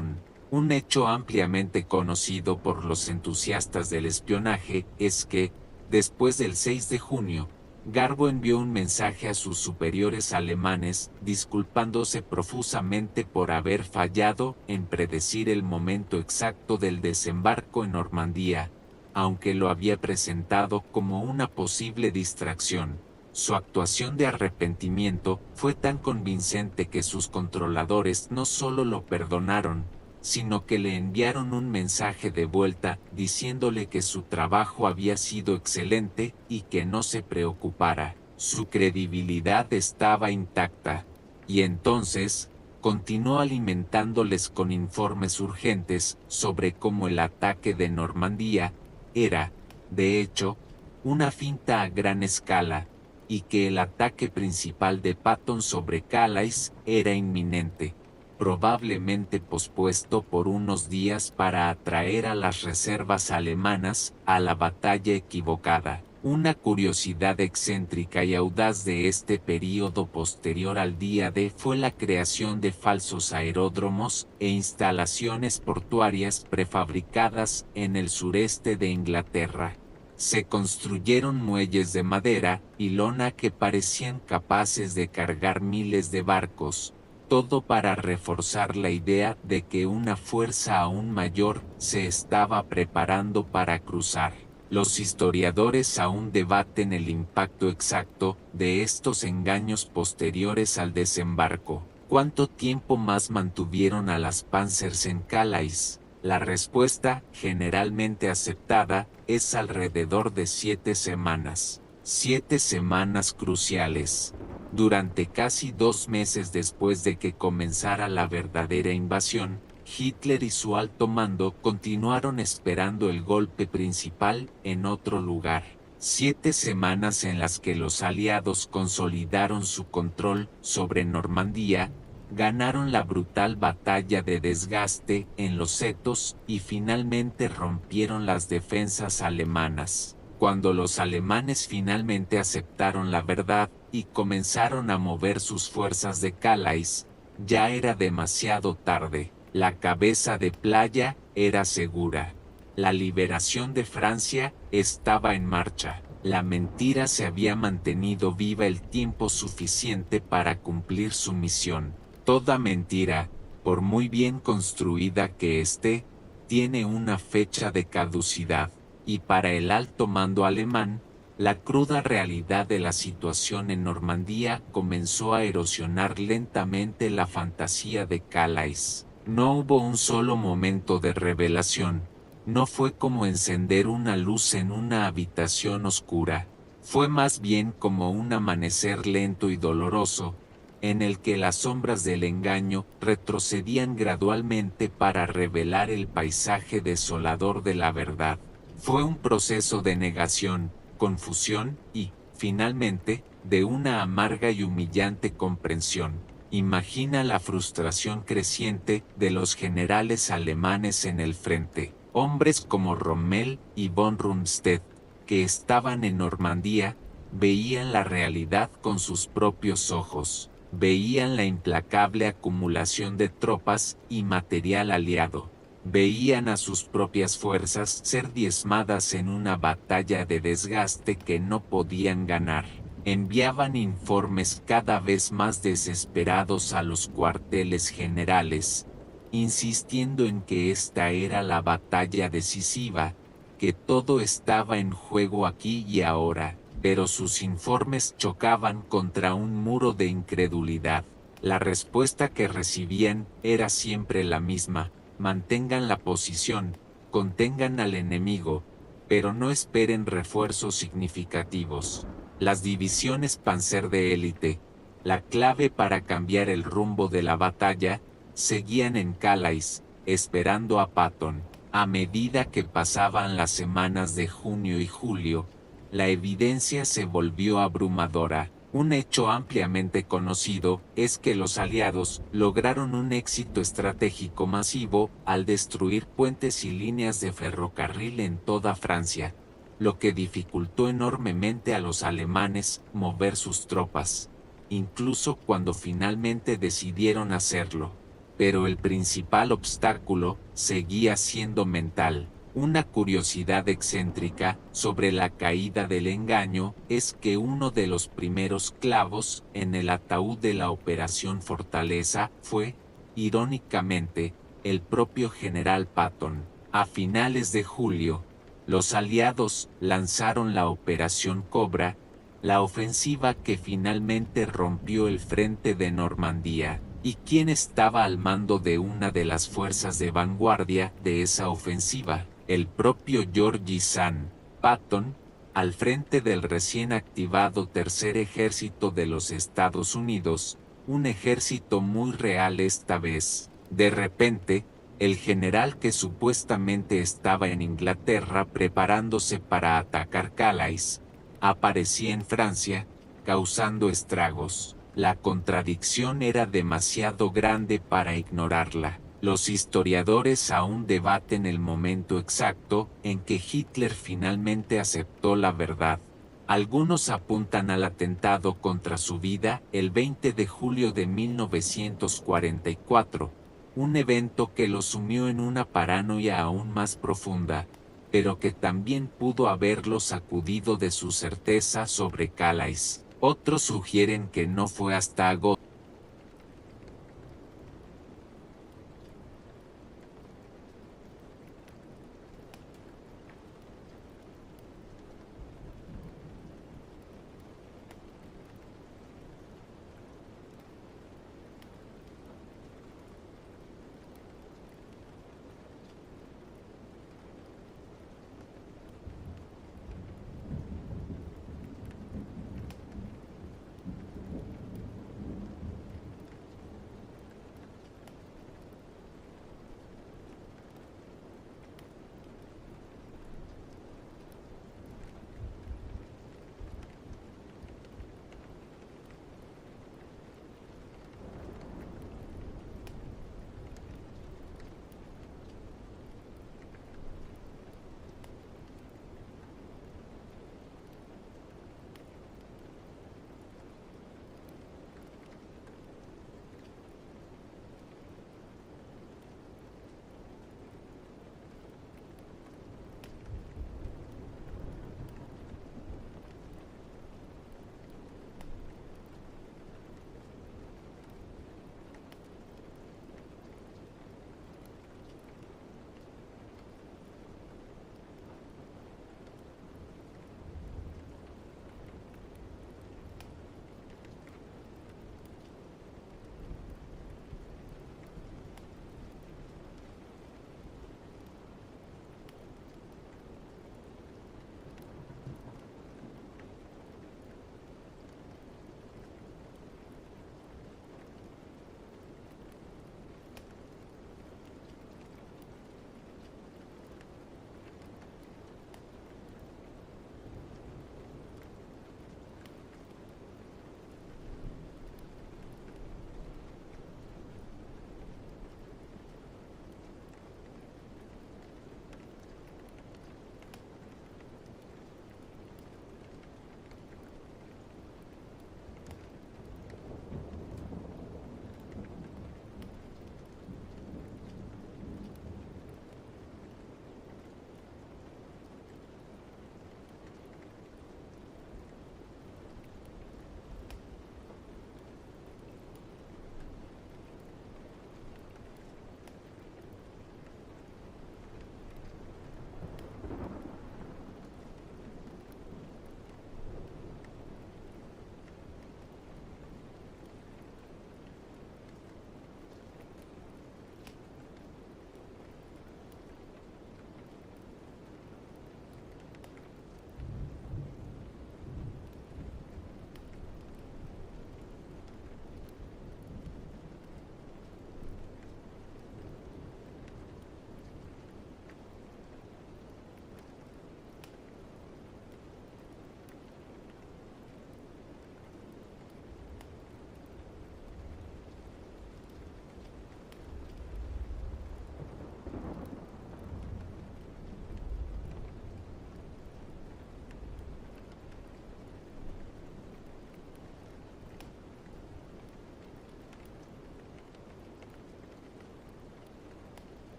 Un hecho ampliamente conocido por los entusiastas del espionaje es que, después del 6 de junio, Garbo envió un mensaje a sus superiores alemanes disculpándose profusamente por haber fallado en predecir el momento exacto del desembarco en Normandía, aunque lo había presentado como una posible distracción. Su actuación de arrepentimiento fue tan convincente que sus controladores no solo lo perdonaron, sino que le enviaron un mensaje de vuelta diciéndole que su trabajo había sido excelente y que no se preocupara, su credibilidad estaba intacta. Y entonces, continuó alimentándoles con informes urgentes sobre cómo el ataque de Normandía era, de hecho, una finta a gran escala, y que el ataque principal de Patton sobre Calais era inminente, probablemente pospuesto por unos días para atraer a las reservas alemanas a la batalla equivocada. Una curiosidad excéntrica y audaz de este período posterior al día D fue la creación de falsos aeródromos e instalaciones portuarias prefabricadas en el sureste de Inglaterra. Se construyeron muelles de madera y lona que parecían capaces de cargar miles de barcos, todo para reforzar la idea de que una fuerza aún mayor se estaba preparando para cruzar. Los historiadores aún debaten el impacto exacto de estos engaños posteriores al desembarco. ¿Cuánto tiempo más mantuvieron a las Panzers en Calais? La respuesta, generalmente aceptada, es alrededor de 7 semanas. 7 semanas cruciales. Durante casi 2 meses después de que comenzara la verdadera invasión, Hitler y su alto mando continuaron esperando el golpe principal en otro lugar. 7 semanas en las que los aliados consolidaron su control sobre Normandía, ganaron la brutal batalla de desgaste en los setos y finalmente rompieron las defensas alemanas. Cuando los alemanes finalmente aceptaron la verdad y comenzaron a mover sus fuerzas de Calais, ya era demasiado tarde. La cabeza de playa era segura. La liberación de Francia estaba en marcha. La mentira se había mantenido viva el tiempo suficiente para cumplir su misión. Toda mentira, por muy bien construida que esté, tiene una fecha de caducidad, y para el alto mando alemán, la cruda realidad de la situación en Normandía comenzó a erosionar lentamente la fantasía de Calais. No hubo un solo momento de revelación. No fue como encender una luz en una habitación oscura. Fue más bien como un amanecer lento y doloroso, en el que las sombras del engaño retrocedían gradualmente para revelar el paisaje desolador de la verdad. Fue un proceso de negación, confusión y, finalmente, de una amarga y humillante comprensión. Imagina la frustración creciente de los generales alemanes en el frente, hombres como Rommel y von Rundstedt, que estaban en Normandía, veían la realidad con sus propios ojos, veían la implacable acumulación de tropas y material aliado, veían a sus propias fuerzas ser diezmadas en una batalla de desgaste que no podían ganar. Enviaban informes cada vez más desesperados a los cuarteles generales, insistiendo en que esta era la batalla decisiva, que todo estaba en juego aquí y ahora, pero sus informes chocaban contra un muro de incredulidad. La respuesta que recibían era siempre la misma: mantengan la posición, contengan al enemigo, pero no esperen refuerzos significativos. Las divisiones Panzer de élite, la clave para cambiar el rumbo de la batalla, seguían en Calais, esperando a Patton. A medida que pasaban las semanas de junio y julio, la evidencia se volvió abrumadora. Un hecho ampliamente conocido es que los aliados lograron un éxito estratégico masivo al destruir puentes y líneas de ferrocarril en toda Francia, lo que dificultó enormemente a los alemanes mover sus tropas, incluso cuando finalmente decidieron hacerlo. Pero el principal obstáculo seguía siendo mental. Una curiosidad excéntrica sobre la caída del engaño es que uno de los primeros clavos en el ataúd de la Operación Fortaleza fue, irónicamente, el propio general Patton. A finales de julio, los aliados lanzaron la Operación Cobra, la ofensiva que finalmente rompió el frente de Normandía. ¿Y quién estaba al mando de una de las fuerzas de vanguardia de esa ofensiva? El propio George Sand Patton, al frente del recién activado Tercer Ejército de los Estados Unidos, un ejército muy real esta vez. De repente, el general que supuestamente estaba en Inglaterra preparándose para atacar Calais, aparecía en Francia, causando estragos. La contradicción era demasiado grande para ignorarla. Los historiadores aún debaten el momento exacto en que Hitler finalmente aceptó la verdad. Algunos apuntan al atentado contra su vida el 20 de julio de 1944, un evento que lo sumió en una paranoia aún más profunda, pero que también pudo haberlo sacudido de su certeza sobre Calais. Otros sugieren que no fue hasta agosto